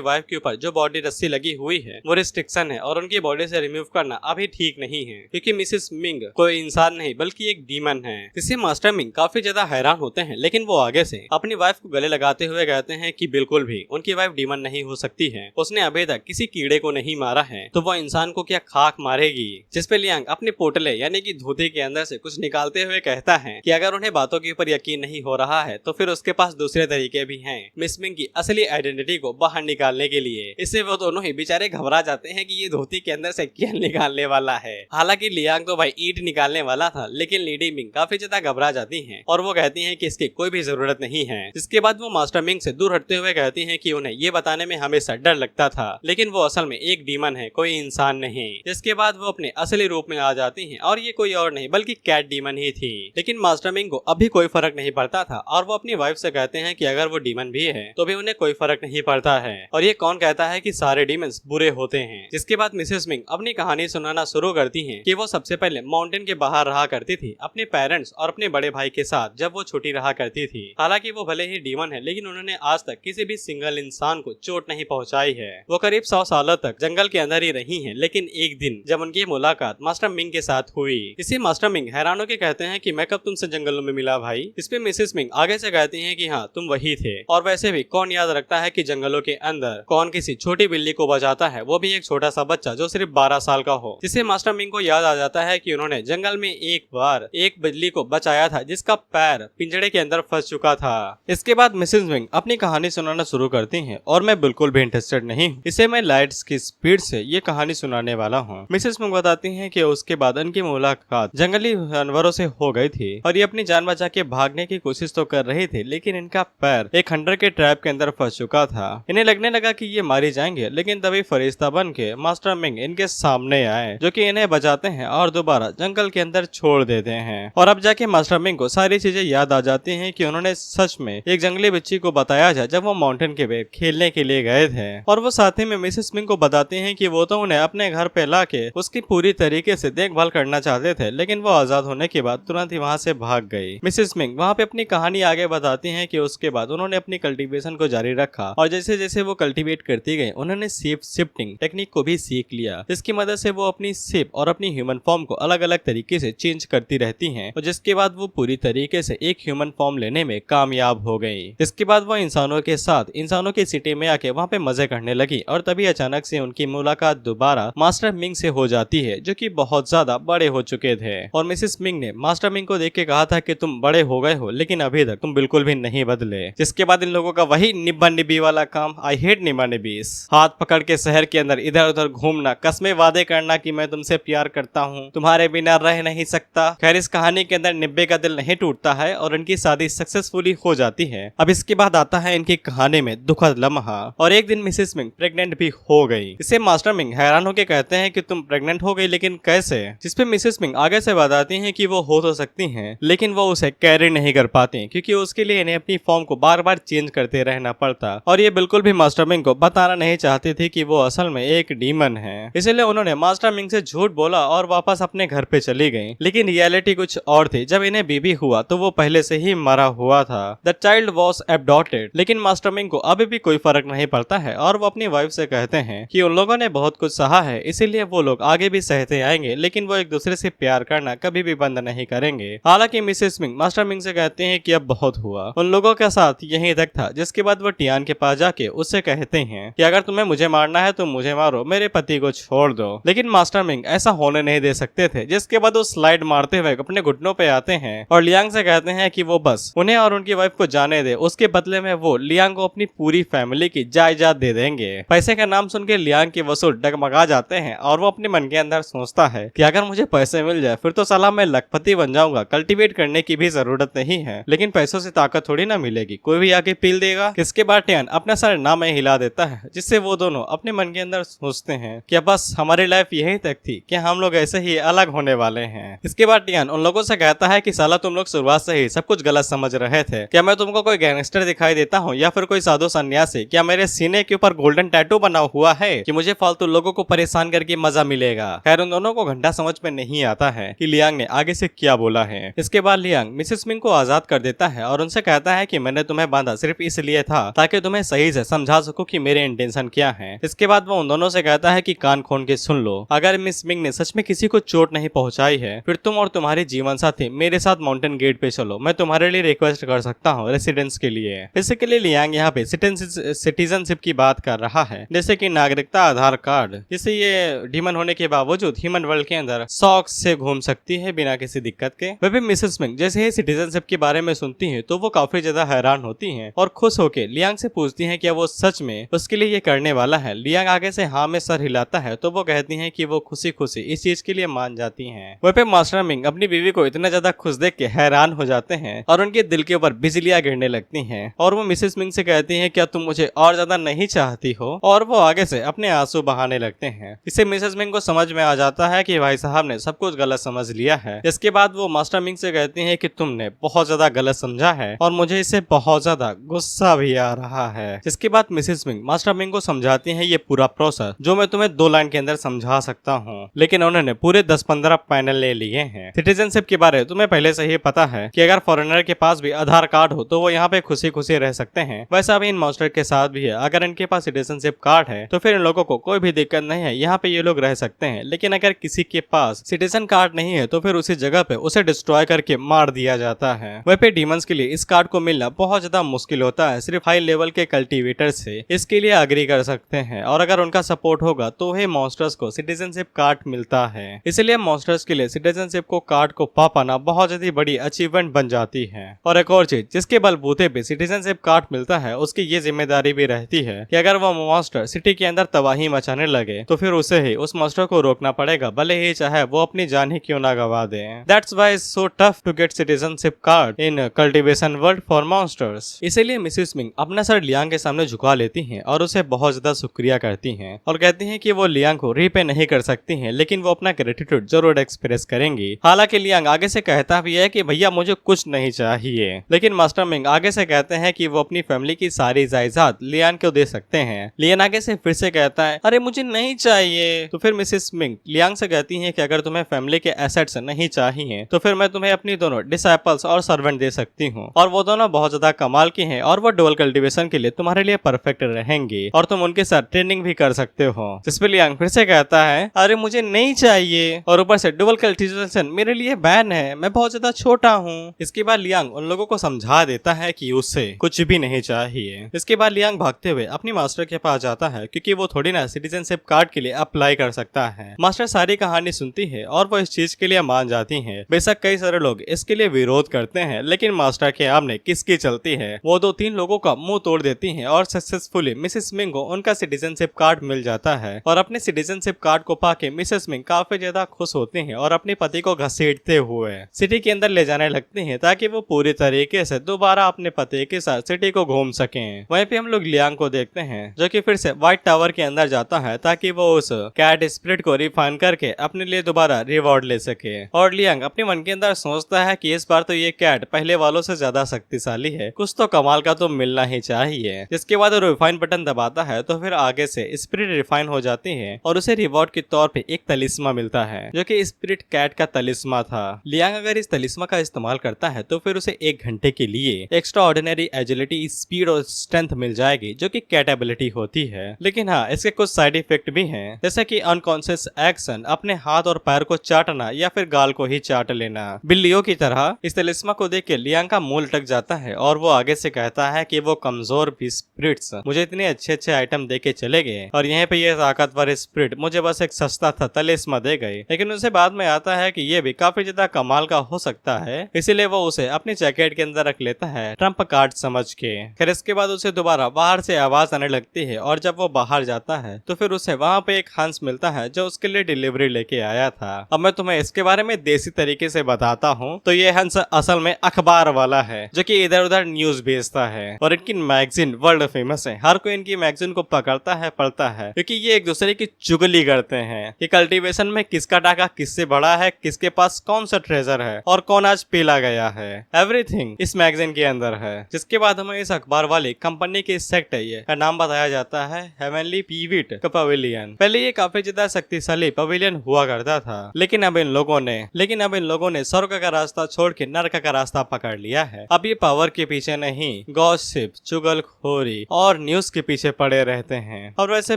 वाइफ के ऊपर जो बॉडी रस्सी लगी हुई है वो रिस्ट्रिक्शन है और उनकी बॉडी से रिमूव करना अभी ठीक नहीं है, क्योंकि मिसेस मिंग कोई इंसान नहीं बल्कि एक डीमन है। इससे मास्टर मिंग काफी ज्यादा हैरान होते हैं, लेकिन वो आगे से अपनी वाइफ को गले लगाते हुए कहते हैं कि बिल्कुल भी उनकी वाइफ डीमन नहीं हो सकती है, उसने अभी तक किसी कीड़े को नहीं मारा है तो वो इंसान को क्या खाक मारेगी। जिसपे लियांग अपने पोटले यानी कि धोती के अंदर से कुछ निकालते हुए कहता है कि अगर उन्हें बातों के ऊपर यकीन नहीं हो रहा है तो फिर उसके पास दूसरे तरीके भी हैं मिस मिंग की असली आइडेंटिटी को बाहर निकालने के लिए। इससे वो दोनों ही बेचारे घबरा जाते हैं कि ये धोती के अंदर से क्या निकालने वाला है। हालांकि लियांग तो भाई ईंट निकालने वाला था, लेकिन लेडी मिंग काफी ज्यादा घबरा जाती हैं और वो कहती हैं कि इसकी कोई भी जरूरत नहीं है। इसके बाद वो मास्टर मिंग से दूर हटते हुए कहती हैं कि उन्हें ये बताने में हमेशा डर लगता था, लेकिन वो असल में एक डीमन है, कोई इंसान नहीं। जिसके बाद वो अपने असली रूप में आ जाती हैं और ये कोई और नहीं बल्कि कैट डीमन ही थी। लेकिन मास्टर मिंग को अभी कोई फर्क नहीं पड़ता था और वो अपनी वाइफ से कहते हैं कि अगर वो डीमन भी है तो भी उन्हें कोई फर्क नहीं पड़ता है, और ये कौन कहता है कि सारे डीमंस बुरे होते हैं। जिसके बाद मिसेस मिंग अपनी कहानी सुनाना शुरू करती हैं कि वो सबसे पहले माउंटेन के बाहर रहा करती थी अपने पेरेंट्स और अपने बड़े भाई के साथ जब वो छोटी रहा करती थी। हालांकि वो भले ही डीमन है, लेकिन उन्होंने आज तक किसी भी सिंगल इंसान को चोट नहीं पहुंचाई है। वो करीब 100 सालों तक जंगल के अंदर ही रही हैं, लेकिन एक दिन जब उनकी मुलाकात मास्टर मिंग के साथ हुई, इसी मास्टर मिंग हैरान होकर कहते हैं कि मैं कब तुमसे जंगलों में मिला भाई। इस पे मिसेस मिंग आगे से कहती हैं कि हाँ तुम वही थे, और वैसे भी कौन याद रखता है कि जंगलों के अंदर कौन किसी छोटी बिल्ली को बचाता है, वो भी एक छोटा सा बच्चा जो सिर्फ 12 साल का हो। जिससे मास्टर मिंग को याद आ जाता है कि उन्होंने जंगल में एक बार एक बिल्ली को बचाया था जिसका पैर पिंजड़े के अंदर फंस चुका था। इसके बाद मिसेस मिंग अपनी कहानी सुनाना शुरू करती हैं और मैं बिल्कुल भी इंटरेस्टेड नहीं हूँ, इसे मैं लाइट्स की स्पीड से ये कहानी सुनाने वाला हूँ। मिसेस मिंग बताती हैं कि उसके बाद उनकी मुलाकात जंगली जानवरों से हो गई थी और ये अपनी जान बचा के भागने की कोशिश तो कर रहे थे, लेकिन इनका पैर एक हंटर के ट्रैप के अंदर फंस चुका था। इन्हें लगने लगा कि ये मारे जाएंगे, लेकिन तभी फरिश्ता बन के मास्टर मिंग इनके सामने आए जो कि इन्हें बचाते हैं और दोबारा जंगल के अंदर छोड़ देते हैं। और अब जाके मास्टर मिंग को सारी चीजें याद आ जाती हैं कि उन्होंने सच में एक जंगली बच्ची को बताया था जब वो माउंटेन के पे खेलने के लिए गए थे, और वो साथ ही में मिसेस मिंग को बताते हैं कि वो तो उन्हें अपने घर पे लाके उसकी पूरी तरीके से देखभाल करना चाहते थे, लेकिन वो आजाद होने के बाद तुरंत ही वहाँ से भाग गई। मिसेस मिंग वहाँ पे अपनी कहानी आगे बताती हैं कि उसके बाद उन्होंने अपनी कल्टीवेशन को जारी रखा और जैसे जैसे वो कल्टीवेट करती गई उन्होंने शेप शिफ्टिंग टेक्निक को भी सीख लिया, जिसकी मदद से वो अपनी शेप और अपनी ह्यूमन फॉर्म को अलग अलग तरीके से चेंज करती रहती हैं, और जिसके बाद वो पूरी तरीके से एक ह्यूमन फॉर्म लेने में कामयाब हो गई। इसके बाद वो इंसानों के साथ इंसानों की सिटी में आके वहाँ पे मजे करने लगी, और तभी अचानक से उनकी मुलाकात दोबारा मास्टर मिंग से हो जाती है जो कि बहुत ज्यादा बड़े हो चुके थे। और मिसेस मिंग ने मास्टर मिंग को देख के कहा था कि तुम बड़े हो गए हो, लेकिन अभी तक तुम बिल्कुल भी नहीं बदले। जिसके बाद इन लोगों का वही निब्बा निब्बी वाला काम, आई हेट निब्बा निब्बीस, हाथ पकड़ के शहर के अंदर इधर उधर घूमना, कस्में वादे करना कि मैं तुमसे प्यार करता हूँ, तुम्हारे बिना रह नहीं सकता। खैर इस कहानी के अंदर निब्बे का दिल नहीं टूटता है और इनकी शादी सक्सेसफुली हो जाती है। अब इसके बाद आता है इनकी कहानी में दुखद लम्हा, और एक दिन मिसेस मिंग प्रेग्नेंट भी हो गई। इसे मास्टर मिंग हैरान होकर कहते हैं कि तुम प्रेग्नेंट हो गई, लेकिन कैसे? जिसपे मिसेस मिसेस मिंग आगे से बताती हैं कि वो हो तो सकती हैं, लेकिन वो उसे कैरी नहीं कर पाती क्योंकि उसके लिए इन्हें अपनी फॉर्म को बार बार चेंज करते रहना पड़ता, और ये बिल्कुल भी मास्टर मिंग को बताना नहीं चाहती थी कि वो असल में एक डीमन है। इसलिए उन्होंने मास्टर मिंग से झूठ बोला और वापस अपने घर पे चली गई। लेकिन रियलिटी कुछ और थी। जब इन्हें बेबी हुआ तो वो पहले से ही मरा हुआ था। The child was adopted. लेकिन मास्टर मिंग को अभी भी कोई फर्क नहीं पड़ता है और वो अपनी वाइफ से कहते हैं कि उन लोगों ने बहुत कुछ सहा है, इसीलिए वो लोग आगे भी सहते आएंगे, लेकिन वो एक दूसरे से प्यार करना कभी भी बंद नहीं करेंगे। हालांकि मिसेस मिंग मास्टर मिंग से कहते हैं कि अब बहुत हुआ, उन लोगों के साथ यही तक था। जिसके बाद वो टियान के पास जाके उससे कहते हैं कि अगर तुम्हें मुझे मारना है तो मुझे मारो, मेरे पति को छोड़ दो। लेकिन मास्टर मिंग ऐसा होने नहीं दे सकते थे। जिसके बाद वो स्लाइड मारते हुए अपने घुटनों पे आते हैं और लियांग से कहते हैं कि वो बस उन्हें और उनकी वाइफ को जाने दे। उसके बदले में वो लियांग को अपनी पूरी फैमिली की जायदाद दे देंगे। पैसे का नाम सुन के लियांग के वसूल डगमगा जाते हैं और वो अपने मन के अंदर सोचता है कि अगर मुझे पैसे मिल जाए फिर तो साला मैं लखपति बन जाऊंगा, कल्टीवेट करने की भी जरूरत नहीं है। लेकिन पैसों से ताकत थोड़ी ना मिलेगी, कोई भी आके पील देगा। इसके बाद टियान अपना सर ना में हिला देता है, जिससे वो दोनों अपने मन के अंदर सोचते हैं कि बस हमारी लाइफ यही तक थी कि हम लोग ऐसे ही अलग होने वाले हैं। इसके बाद टियान उन लोगों से कहता है कि साला तुम लोग शुरुआत से ही सब कुछ गलत समझ रहे थे। क्या मैं तुमको कोई गैंगस्टर दिखाई देता हूँ या फिर कोई साधु सन्यासी? क्या मेरे सीने के ऊपर गोल्डन टैटू बना हुआ है कि मुझे फालतू लोगों को परेशान करके मजा मिलेगा? खैर उन दोनों को घंटा समझ में नहीं आता है कि लियांग ने आगे से क्या बोला है। इसके बाद लियांग मिसेस मिंग को आजाद कर देता है और उनसे कहता है कि मैंने तुम्हें बांधा सिर्फ इसलिए था ताकि तुम्हें सही से समझा सकूं कि मेरे इंटेंशन क्या है। इसके बाद वो उन दोनों से कहता है कि कान खोल के सुन लो, अगर मिस मिंग ने सच में किसी को चोट नहीं पहुंचाई है फिर तुम और तुम्हारे जीवन साथी मेरे साथ माउंटेन गेट पे चलो, मैं तुम्हारे लिए रिक्वेस्ट कर सकता हूँ रेसिडेंस के लिए। इसके लिए लियांग यहाँ पे सिटीजनशिप की बात कर रहा है, जैसे कि नागरिकता आधार कार्ड, जिससे ये डीमन होने के बावजूद ह्यूमन वर्ल्ड के अंदर शौक से घूम सकती है बिना किसी दिक्कत के। वह भी मिसेस मिंग जैसे ही सिटीजनशिप के बारे में सुनती है तो वो काफी ज्यादा हैरान होती है और खुश होकर लियांग से पूछती है क्या वो सच में उसके लिए ये करने वाला है। लियांग आगे से हाँ में सर हिलाता है तो वो कहती है कि वो खुशी खुशी इस चीज के लिए मान जाती हैं। वह पे मास्टर मिंग अपनी बीवी को इतना ज्यादा खुश देख के हैरान हो जाते हैं और उनके दिल के ऊपर बिजलियां गिरने लगती हैं और वो मिसेस मिंग से कहती हैं क्या तुम मुझे और ज्यादा नहीं चाहती हो, और वो आगे से अपने आंसू बहाने लगते हैं। इससे मिसेस मिंग को समझ में आ जाता है कि भाई साहब ने सब कुछ गलत समझ लिया है। इसके बाद वो मास्टर मिंग से कहती हैं कि तुमने बहुत ज्यादा गलत समझा है और मुझे इससे बहुत ज्यादा गुस्सा भी आ रहा है। जिसके बाद मिसेस मिंग मास्टर मिंग को समझाती हैं ये पूरा प्रोसेस जो मैं तुम्हें 2 लाइन के अंदर समझा सकता हूँ, लेकिन उन्होंने पूरे 10-15 पैनल ले लिए हैं। सिटीजनशिप के बारे तुम्हें पहले से ही पता है कि अगर फॉरेनर के पास भी आधार कार्ड हो तो वो यहाँ पे खुशी खुशी रह सकते हैं। वैसा भी इन मॉन्स्टर के साथ भी है, अगर इनके पास सिटीजनशिप कार्ड है तो फिर इन लोगों को कोई भी दिक्कत नहीं है, यहाँ पे ये लोग रह सकते हैं। लेकिन अगर किसी के पास सिटीजन कार्ड नहीं है तो फिर उसी जगह पे उसे डिस्ट्रॉय करके मार दिया जाता है। वहीं पे डीमंस के लिए इस कार्ड को मिलना बहुत ज्यादा मुश्किल होता है, सिर्फ हाई लेवल के कल्टीवेटर से इसके लिए अग्री कर सकते हैं और अगर उनका सपोर्ट होगा तो ही मॉन्स्टर्स को सिटीजनशिप कार्ड मिलता है। इसलिए मॉन्स्टर्स के लिए सिटीजनशिप को कार्ड को पा पाना बहुत ज्यादा बड़ी अचीवमेंट बन जाती है। और एक और चीज जिसके बलबूते पे सिटीजनशिप कार्ड मिलता है उसकी ये जिम्मेदारी भी रहती है कि अगर वो मॉन्स्टर सिटी के अंदर तबाही मचाने लगे तो फिर उसे ही उस मॉन्स्टर को रोकना पड़ेगा, भले ही चाहे वो अपनी जान ही क्यों ना गवा दे। That's why it's so tough to get citizenship card in cultivation world for monsters. इसीलिए मिसेस मिंग अपना सर लियांग के सामने झुका लेती हैं और उसे बहुत ज्यादा शुक्रिया करती हैं और कहती हैं कि वो लियांग को रीपे नहीं कर सकती हैं, लेकिन वो अपना ग्रेटिट्यूड जरूर एक्सप्रेस करेंगी। हालांकि लियांग आगे से कहता भी है कि भैया मुझे कुछ नहीं चाहिए, लेकिन मास्टर मिंग आगे से कहते हैं कि वो अपनी फैमिली की सारी जायदाद लियांग को दे सकते हैं। लियांग आगे से फिर से कहता है अरे मुझे नहीं चाहिए। तो फिर मिसेस मिंग लियांग से कहती हैं कि अगर तुम्हें फैमिली के एसेट्स नहीं चाहिए तो फिर मैं तुम्हें अपनी दोनों डिसाइपल्स और सर्वेंट दे सकती हूँ और वो दोनों बहुत ज्यादा कमाल की हैं और वो डुअल कल्टीवेशन के लिए तुम्हारे लिए परफेक्ट रहेंगी और तुम उनके साथ ट्रेनिंग भी कर सकते हो। जिस पे लियांग फिर से कहता है अरे मुझे नहीं चाहिए और ऊपर से डुअल कल्टीवेशन मेरे लिए बैन है, मैं बहुत ज्यादा छोटा हूँ। इसके बाद लियांग उन लोगों को समझा देता है कि उससे कुछ भी नहीं चाहिए। इसके बाद लियांग भागते हुए अपनी मास्टर के पास जाता है क्योंकि वो थोड़ी ना सिटीजनशिप कार्ड के लिए अप्लाई कर सकता है। मास्टर सारी कहानी सुनती है और वो इस चीज के लिए मान जाती है। बेशक कई सारे लोग इसके लिए विरोध करते हैं, लेकिन मास्टर के सामने किसकी चलती है। वो 2-3 लोगों का मुंह तोड़ देती हैं और सक्सेसफुली मिसेस मिंग को उनका सिटीजनशिप कार्ड मिल जाता है और अपने सिटीजनशिप कार्ड को पाके मिसेस मिंग काफी ज्यादा खुश होती हैं और अपने पति को घसीटते हुए सिटी के अंदर ले जाने लगती हैं ताकि वो पूरी तरीके से दोबारा अपने पति के साथ सिटी को घूम सकें। वहीं पे हम लोग लियांग को देखते हैं जो कि फिर से व्हाइट टावर के अंदर जाता है ताकि वो उस कैट स्पिरिट को रिफाइन करके अपने लिए दोबारा रिवॉर्ड ले सके। और लियांग अपने मन के अंदर सोचता है कि इस बार तो ये कैट पहले वालों से ज्यादा शक्तिशाली है, कुछ तो कमाल का तो मिलना ही चाहिए। जिसके बाद वो रिफाइन बटन दबाता है तो फिर आगे से स्पिरिट रिफाइन हो जाती है और उसे रिवॉर्ड के तौर पे एक तलिस्मा मिलता है जो कि स्पिरिट कैट का तलिस्मा था। लियांग अगर इस तलिस्मा का इस्तेमाल करता है तो फिर उसे 1 घंटे के लिए एक्स्ट्रा ऑर्डिनरी एजिलिटी, स्पीड और स्ट्रेंथ मिल जाएगी जो कि कैट एबिलिटी होती है। लेकिन हाँ, इसके कुछ साइड इफेक्ट भी हैं, जैसे कि अनकॉन्शियस एक्शन, अपने हाथ और पैर को चाटना या फिर गाल को ही चाट लेना। बिल्लियों की तरह इस तलिस्मा को देख के लियांग का मूल टक जाता है और वो आगे से कहता है कि वो कमजोर भी स्पिरिट्स मुझे इतने अच्छे अच्छे आइटम दे के चले गए और यहाँ पे ये ताकतवर स्पिरिट मुझे बस एक सस्ता था तलिस्मा दे गए। लेकिन उसे बाद में आता है कि ये भी काफी ज्यादा कमाल का हो सकता है, इसीलिए वो उसे अपनी जैकेट के अंदर रख लेता है ट्रम्प कार्ड समझ के। फिर इसके बाद उसे दोबारा बाहर से आवाज आने लगती है और जब वो बाहर जाता है तो फिर उसे वहाँ पे एक हंस मिलता है जो उसके लिए डिलीवरी लेके आया था। अब मैं तुम्हें इसके बारे में देसी तरीके से बताता हूँ। तो ये हंस असल में अखबार वाला है जो कि इधर उधर न्यूज भेजता है और इनकी मैगजीन वर्ल्ड फेमस है। हर कोई इनकी मैगजीन को पकड़ता है, पढ़ता है, क्योंकि ये एक दूसरे की चुगली करते हैं कि कल्टीवेशन में किसका टाका किससे बड़ा है, किसके पास कौन सा ट्रेजर है और कौन आज पीला गया है। एवरीथिंग इस मैगजीन के अंदर है। जिसके बाद हमें इस अखबार वाली कंपनी के सेक्ट है का नाम बताया जाता है हेवनली पीविट का पवेलियन। पहले ये काफी ज्यादा शक्तिशाली पवेलियन हुआ करता था, लेकिन अब इन लोगों ने स्वर्ग का रास्ता छोड़ के नरक का रास्ता पकड़ लिया है। अब ये पावर के पीछे नहीं, गॉसिप, चुगलखोरी और न्यूज के पीछे पड़े रहते हैं। और वैसे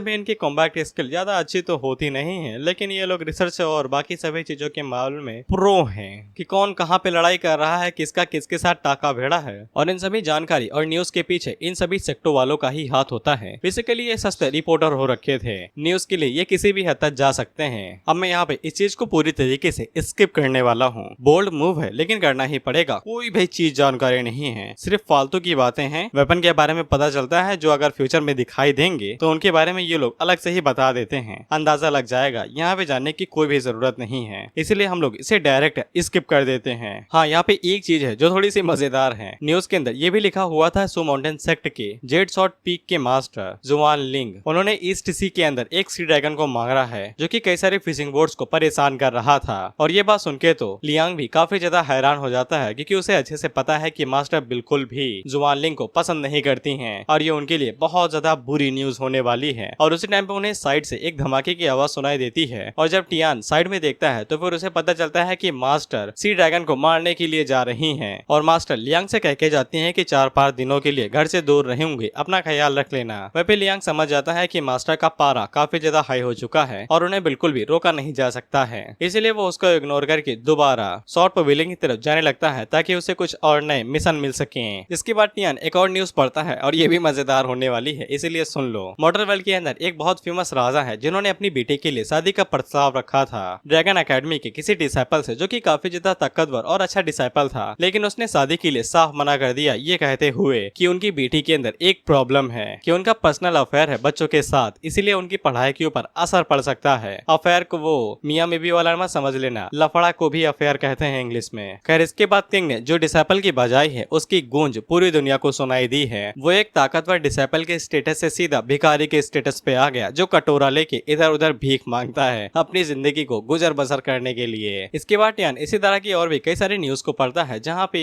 भी इनकी कॉम्बैट स्किल ज्यादा अच्छी तो होती नहीं है, लेकिन ये लोग रिसर्च और बाकी सभी चीजों के मामले में प्रो हैं कि कौन कहाँ पे लड़ाई कर रहा है, किसका किसके साथ टाका भिड़ा है। और इन सभी जानकारी और न्यूज के पीछे इन सभी सेक्टों वालों का ही हाथ होता है। बेसिकली ये सस्ते रिपोर्टर हो रखे थे, न्यूज के लिए ये किसी भी हद तक जा सकते हैं। अब मैं यहाँ पे इस चीज को पूरी तरीके से स्किप करने वाला हूँ। बोल्ड मूव है लेकिन करना ही पड़ेगा। कोई भी चीज जानकारी नहीं है, सिर्फ फालतू की बातें हैं। वेपन के बारे में पता चलता है जो अगर फ्यूचर में दिखाई देंगे तो उनके बारे में ये लोग अलग से ही बता देते हैं, अंदाजा लग जाएगा। यहाँ पे जानने की कोई भी जरूरत नहीं है, इसलिए हम लोग इसे डायरेक्ट स्किप कर देते हैं। हाँ, यहाँ पे एक चीज है जो थोड़ी सी मजेदार है। न्यूज के अंदर ये भी लिखा हुआ था सू माउंटेन सेक्ट के जेड शॉट पीक के मास्टर जुआन लिंग, उन्होंने ईस्ट सी के अंदर एक सी ड्रैगन को मांगा है जो कि कई सारे फिशिंग बोट्स को परेशान कर रहा था। और ये बात सुन के तो लियांग भी काफी ज्यादा हैरान हो जाता है, क्योंकि उसे अच्छे से पता है कि मास्टर बिल्कुल भी जुआन लिंग को पसंद नहीं करती हैं और ये उनके लिए बहुत ज्यादा बुरी न्यूज होने वाली है। और उसी टाइम पे उन्हें साइड से एक धमाके की आवाज सुनाई देती है और जब टियान साइड में देखता है तो फिर उसे पता चलता है कि मास्टर सी ड्रैगन को मारने के लिए जा रही हैं। और मास्टर लियांग से कह के जाती हैं कि 4-5 दिनों के लिए घर से दूर रहेंगे, अपना ख्याल रख लेना। वह पे लियांग समझ जाता है कि मास्टर का पारा काफी ज्यादा हाई हो चुका है और उन्हें बिल्कुल भी रोका नहीं जा सकता है, इसलिए वो उसको इग्नोर करके दोबारा शॉर्ट पवेलियन की तरफ जाने लगता है ताकि उसे कुछ और नए मिशन मिल सके। इसके बाद टियान एक और न्यूज पढ़ता है और ये भी मजेदार होने वाली है, इसीलिए सुन लो। मोटरवेल के अंदर एक बहुत फेमस राजा है जिन्होंने अपनी बेटी के लिए शादी का प्रस्ताव रखा था ड्रैगन एकेडमी के किसी डिसाइपल से, जो कि काफी ज्यादा ताकतवर और अच्छा डिसाइपल था। लेकिन उसने शादी के लिए साफ मना कर दिया, ये कहते हुए कि उनकी बेटी के अंदर एक प्रॉब्लम है कि उनका पर्सनल अफेयर है बच्चों के साथ, इसीलिए उनकी पढ़ाई के ऊपर असर पड़ सकता है। अफेयर को वो मियाँ बीवी वाला मत समझ लेना, लफड़ा को भी अफेयर कहते हैं इंग्लिश में। खैर, इसके बाद किंग ने जो डिसाइपल की बजाई है उसकी गूंज पूरी दुनिया को सुनाई दी है। वो एक ताकतवर डिसाइपल के स्टेटस से सीधा भिखारी के स्टेटस पे आ गया, जो कटोरा लेके इधर उधर भीख मांगता है अपनी जिंदगी को गुजर बसर करने के लिए। इसके बाद टियान इसी तरह की और भी कई सारी न्यूज को पढ़ता है जहाँ पे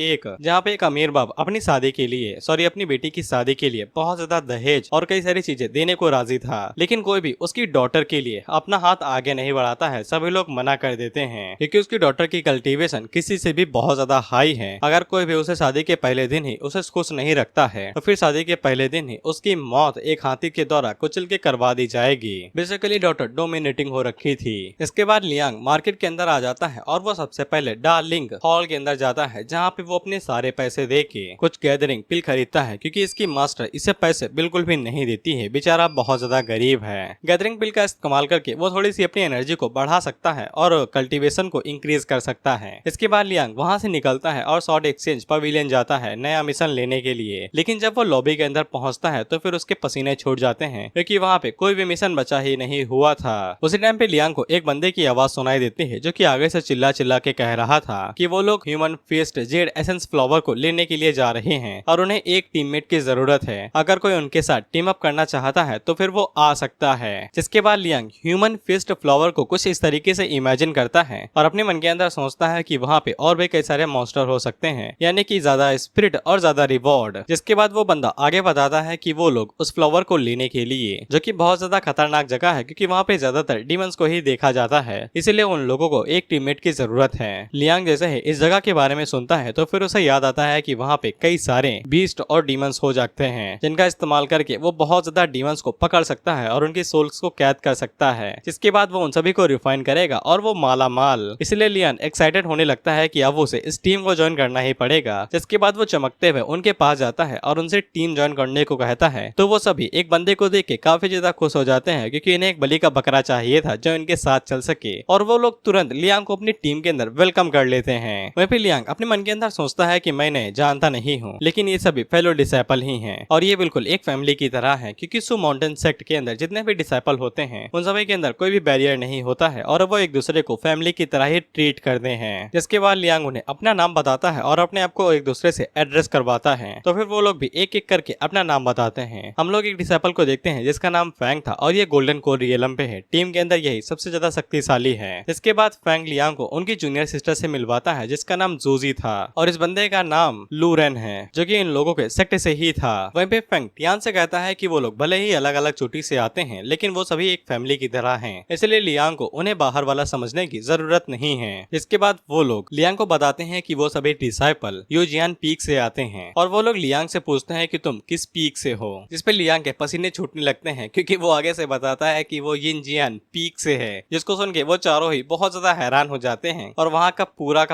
एक अमीर बाप अपनी बेटी की शादी के लिए बहुत ज्यादा दहेज और कई सारी चीजें देने को राजी था, लेकिन कोई भी उसकी डॉटर के लिए अपना हाथ आगे नहीं बढ़ाता है। सभी लोग मना कर देते हैं क्योंकि उसकी डॉटर की कल्टीवेशन किसी से भी बहुत ज्यादा हाई है। अगर कोई भी उसे शादी के पहले दिन ही उसे खुश नहीं रखता है तो फिर शादी के पहले दिन ही उसकी मौत एक हाथी के द्वारा कुचल के करवा दी जाएगी। बेसिकली डॉटर डोमिनेटिंग हो रखी थी। इसके बाद लियांग मार्केट के अंदर आ जाता है और वो सबसे पहले डार्लिंग हॉल के अंदर जाता है, जहाँ पे वो अपने सारे पैसे दे के कुछ गैदरिंग पिल खरीदता है, क्योंकि इसकी मास्टर इसे पैसे बिल्कुल भी नहीं देती है, बेचारा बहुत ज्यादा गरीब है। गैदरिंग पिल का इस्तेमाल करके वो थोड़ी सी अपनी एनर्जी को बढ़ा सकता है और कल्टीवेशन को इंक्रीज कर सकता है। इसके बाद लियांग वहाँ से निकलता है और शॉर्ट एक्सचेंज पवेलियन जाता है नया मिशन लेने के लिए। लेकिन जब वो लॉबी के अंदर पहुंचता है तो फिर उसके पसीने छूट जाते हैं, क्योंकि वहाँ पे कोई भी मिशन बचा ही नहीं हुआ था। उसी टाइम पे लियांग को एक बंदे की आवाज सुनाई देती है जो कि आगे से चिल्ला चिल्ला के कह रहा था कि वो लोग human fest Z essence flower को लेने के लिए जा रहे हैं और उन्हें एक टीममेट की जरूरत है। अगर कोई उनके साथ टीम अप करना चाहता है तो फिर वो आ सकता है। जिसके बाद लियांग ह्यूमन फेस्ट फ्लावर को कुछ इस तरीके से इमेजिन करता है और अपने मन के अंदर सोचता है कि वहाँ पे और भी कई सारे मॉन्स्टर हो सकते हैं, यानी कि ज्यादा स्पिरिट और ज्यादा रिवॉर्ड। जिसके बाद वो बंदा आगे बताता है कि वो लोग उस फ्लावर को लेने के लिए, जो कि बहुत ज्यादा खतरनाक जगह है क्योंकि वहाँ पे ज्यादातर डीमंस को ही देखा जाता है, इसीलिए उन लोगों को एक टीममेट की जरूरत है। लियांग जैसे ही इस जगह के बारे में सुनता है तो फिर उसे याद आता है कि वहाँ पे कई सारे बीस्ट और डीमंस हो जाते हैं, जिनका इस्तेमाल करके वो बहुत ज्यादा डीमंस को पकड़ सकता है और उनकी सोल्स को कैद कर सकता है। जिसके बाद वो उन सभी को रिफाइन करेगा और वो माला माल। इसलिए लियान एक्साइटेड होने लगता है कि अब उसे इस टीम को ज्वाइन करना ही पड़ेगा। जिसके बाद वो चमकते हुए उनके पास जाता है और उनसे टीम ज्वाइन करने को कहता है। तो वो सभी एक बंदे को देख के काफी ज्यादा खुश हो जाते हैं क्योंकि इन्हें एक बलि का बकरा चाहिए था जो इनके साथ चल सके, और वो लोग तुरंत लियांग को अपनी टीम के अंदर वेलकम कर लेते हैं। वहीं पे लियांग अपने मन के अंदर सोचता है कि मैं इन्हें जानता नहीं हूँ, लेकिन ये सभी फेलो डिसाइपल ही हैं और ये बिल्कुल एक फैमिली की तरह है क्योंकि सू माउंटेन सेक्ट के अंदर जितने भी डिसाइपल होते हैं उन सभी के अंदर कोई भी बैरियर नहीं होता है और वो एक दूसरे को फैमिली की तरह ही ट्रीट करते हैं। जिसके बाद लियांग उन्हें अपना नाम बताता है और अपने आप को एक दूसरे से एड्रेस करवाता है। तो फिर वो लोग भी एक एक करके अपना नाम बताते हैं। हम लोग एक डिसाइपल को देखते हैं जिसका नाम फैंग था और ये गोल्डन कोर रियलम पे है, टीम के अंदर यही सबसे ज्यादा शक्तिशाली है। इसके बाद फैंग लियांग को उनकी जूनियर सिस्टर से मिलवाता है जिसका नाम जूजी था और इस बंदे का नाम लूरेन है जो कि इन लोगों के सेक्ट से ही था। वहीं पे फैंग टियान से कहता है कि वो लोग भले ही अलग अलग चोटी से आते हैं लेकिन वो सभी एक फैमिली की तरह हैं, इसलिए लियांग को उन्हें बाहर वाला समझने की जरूरत नहीं है। इसके बाद वो लोग लियांग को बताते हैं कि वो सभी डिसाइपल यूजियान पीक से आते हैं और वो लोग लियांग से पूछते हैं कि तुम किस पीक से हो, जिसपे लियांग के पसीने छूटने लगते हैं क्योंकि वो आगे से बताता है कि वो यिनजियान पीक से है। जिसको सुन के वो चारों ही बहुत ज्यादा हैरान हो जाते हैं और वहाँ का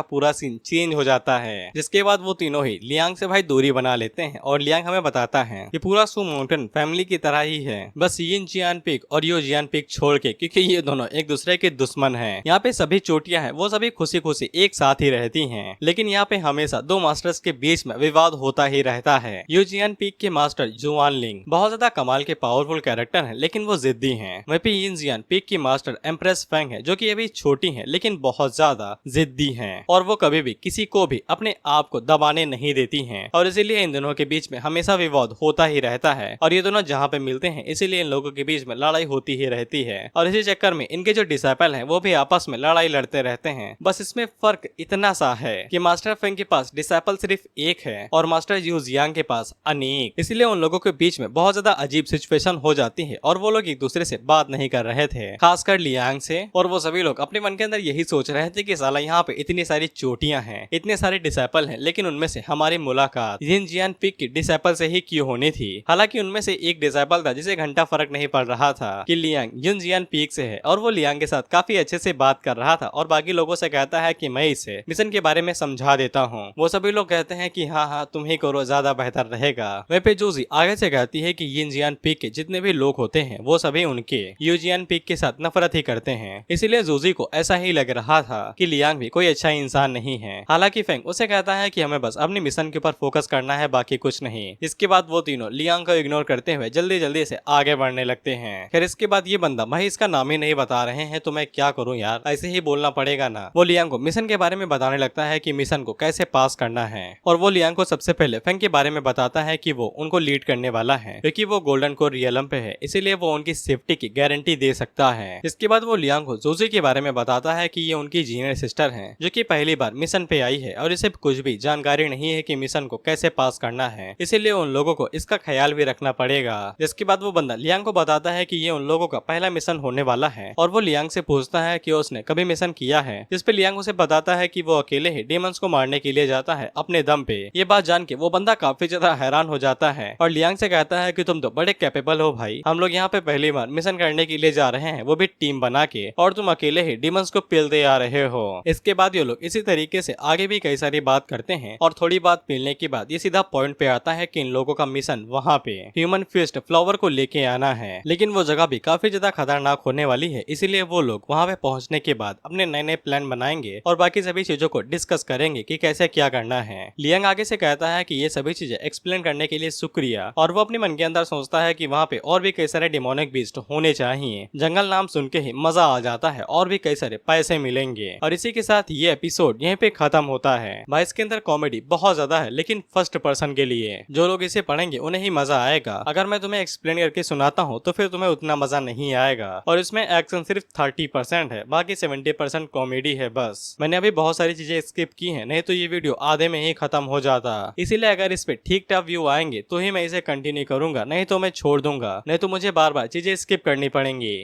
पूरा सीन चेंज हो जाता है। जिसके बाद वो तीनों ही लियांग से भाई दूरी बना लेते हैं और लियांग हमें बताता है कि पूरा सू माउंटेन फैमिली की तरह ही है, बस यिनजियान पीक और यूजियान पीक छोड़ के, क्योंकि ये दोनों एक दूसरे के दुश्मन हैं। यहाँ पे सभी चोटियां हैं वो सभी खुशी खुशी एक साथ ही रहती हैं, लेकिन यहाँ पे हमेशा दो मास्टर्स के बीच में विवाद होता ही रहता है। यूजियान पीक के मास्टर जुआन लिंग बहुत ज्यादा कमाल के पावरफुल कैरेक्टर हैं लेकिन वो जिद्दी हैं। वहीं पे यिनजियान पीक की मास्टर एम्प्रेस फैंग है जो कि अभी छोटी है लेकिन बहुत ज्यादा जिद्दी हैं और वो कभी भी किसी को भी अपने आप को दबाने नहीं देती हैं और इसीलिए इन दोनों के बीच में हमेशा विवाद होता ही रहता है और ये दोनों जहाँ पे मिलते हैं इसीलिए इन लोगों के बीच में लड़ाई होती ही रहती है और इसी चक्कर में इनके जो डिसाइपल हैं वो भी आपस में लड़ाई लड़ते रहते हैं। बस इसमें फर्क इतना सा है कि मास्टर फेंग के पास डिसाइपल सिर्फ एक है और मास्टर यूजियांग के पास अनेक, इसलिए उन लोगों के बीच में बहुत ज्यादा अजीब सिचुएशन हो जाती है और वो लोग एक दूसरे से बात नहीं कर रहे थे, खासकर लियांग से। और वो सभी लोग अपने मन के अंदर यही सोच रहे थे कि साला यहाँ पे इतनी सारी चोटियां हैं, इतने सारे डिसाइपल हैं, लेकिन उनमें से हमारी मुलाकात यिनजियान पीक की डिसाइपल से ही क्यों होनी थी। हालांकि उनमें से एक डिसाइपल था जिसे घंटा फर्क नहीं पड़ रहा था कि लियांग यिनजियान पीक से है और वो लियांग के साथ काफी अच्छे से बात कर रहा था और बाकी लोगों से कहता है कि मैं इसे मिशन के बारे में समझा देता हूँ। वो सभी लोग कहते हैं कि हाँ हाँ तुम ही करो, ज्यादा बेहतर रहेगा। वहीं पे जूजी आगे से कहती है कि यिनजियान पीक के जितने भी लोग होते हैं वो सभी उनके यूजियान पीक के साथ नफरत ही करते हैं, इसीलिए जूजी को ऐसा ही लग रहा था कि लियांग भी कोई अच्छा इंसान नहीं है। हालांकि फेंग उसे कहता है कि हमें बस अपनी मिशन के ऊपर फोकस करना है, बाकी कुछ नहीं। इसके बाद वो तीनों लियांग को इग्नोर करते हुए जल्दी जल्दी से आगे बढ़ने लगते हैं। फिर इसके बाद ये बंदा भाई इसका नाम ही नहीं बता रहे हैं तो मैं क्या करूं यार, ऐसे ही बोलना पड़ेगा ना। वो लियांग को मिशन के बारे में बताने लगता है कि मिशन को कैसे पास करना है और वो लियांग को सबसे पहले फेंग के बारे में बताता है कि वो उनको लीड करने वाला है क्योंकि वो गोल्डन कोर रियलम पे है, इसीलिए वो उनकी सेफ्टी की गारंटी दे सकता है। इसके बाद वो लियांग को जूजी के बारे में बताता है कि ये उनकी जूनियर सिस्टर है जो कि पहली बार मिशन पे आई है और इसे कुछ भी जानकारी नहीं है कि मिशन को कैसे पास करना है, इसीलिए उन लोगों को इसका ख्याल भी रखना पड़ेगा। जिसके बाद वो बंदा लियांग को बताता है कि ये उन लोगों का पहला मिशन होने वाला है और वो लियांग से पूछता है कि उसने कभी मिशन किया है, जिस पे लियांग उसे बताता है कि वो अकेले ही डेमंस को मारने के लिए जाता है अपने दम पे। ये बात जान के वो बंदा काफी ज्यादा हैरान हो जाता है और लियांग से कहता है कि तुम तो बड़े कैपेबल हो भाई, हम लोग यहाँ पे पहली बार मिशन करने के लिए जा रहे हैं वो भी टीम बना के, और तुम अकेले ही डेमंस को पेलते आ रहे हो। इसके बाद ये लोग इसी तरीके से आगे भी कई सारी बात करते हैं और थोड़ी बात पेलने के बाद ये सीधा पॉइंट पे आता है कि इन लोगों का मिशन वहाँ पे ह्यूमन फिस्ट फ्लावर को लेके आना है, लेकिन वो जगह भी काफी ज्यादा खतरनाक होने वाली है, इसीलिए वो लोग वहाँ पे पहुँचने के बाद अपने नए नए प्लान बनाएंगे और बाकी सभी चीजों को डिस्कस करेंगे कि कैसे क्या करना है। लियांग आगे से कहता है कि ये सभी चीजें एक्सप्लेन करने के लिए शुक्रिया और वो अपने मन के अंदर सोचता है कि वहाँ पे और भी कई सारे डिमोनिक बीस्ट होने चाहिए। जंगल नाम सुन के ही मजा आ जाता है और भी कई सारे पैसे मिलेंगे। और इसी के साथ ये एपिसोड यहीं पे खत्म होता है। भाई इसके अंदर कॉमेडी बहुत ज्यादा है, लेकिन फर्स्ट पर्सन के लिए जो लोग इसे पढ़ेंगे उन्हें ही मजा आएगा। अगर मैं तुम्हें एक्सप्लेन करके सुनाता हूँ तो फिर तुम्हें उतना मजा नहीं आएगा। और इसमें एक्शन सिर्फ 30% है है, बाकी 70% कॉमेडी है बस। मैंने अभी बहुत सारी चीजें स्किप की हैं, नहीं तो ये वीडियो आधे में ही खत्म हो जाता। इसीलिए अगर इस पे ठीक ठाक व्यू आएंगे तो ही मैं इसे कंटिन्यू करूंगा, नहीं तो मैं छोड़ दूंगा, नहीं तो मुझे बार बार चीजें स्किप करनी पड़ेंगी।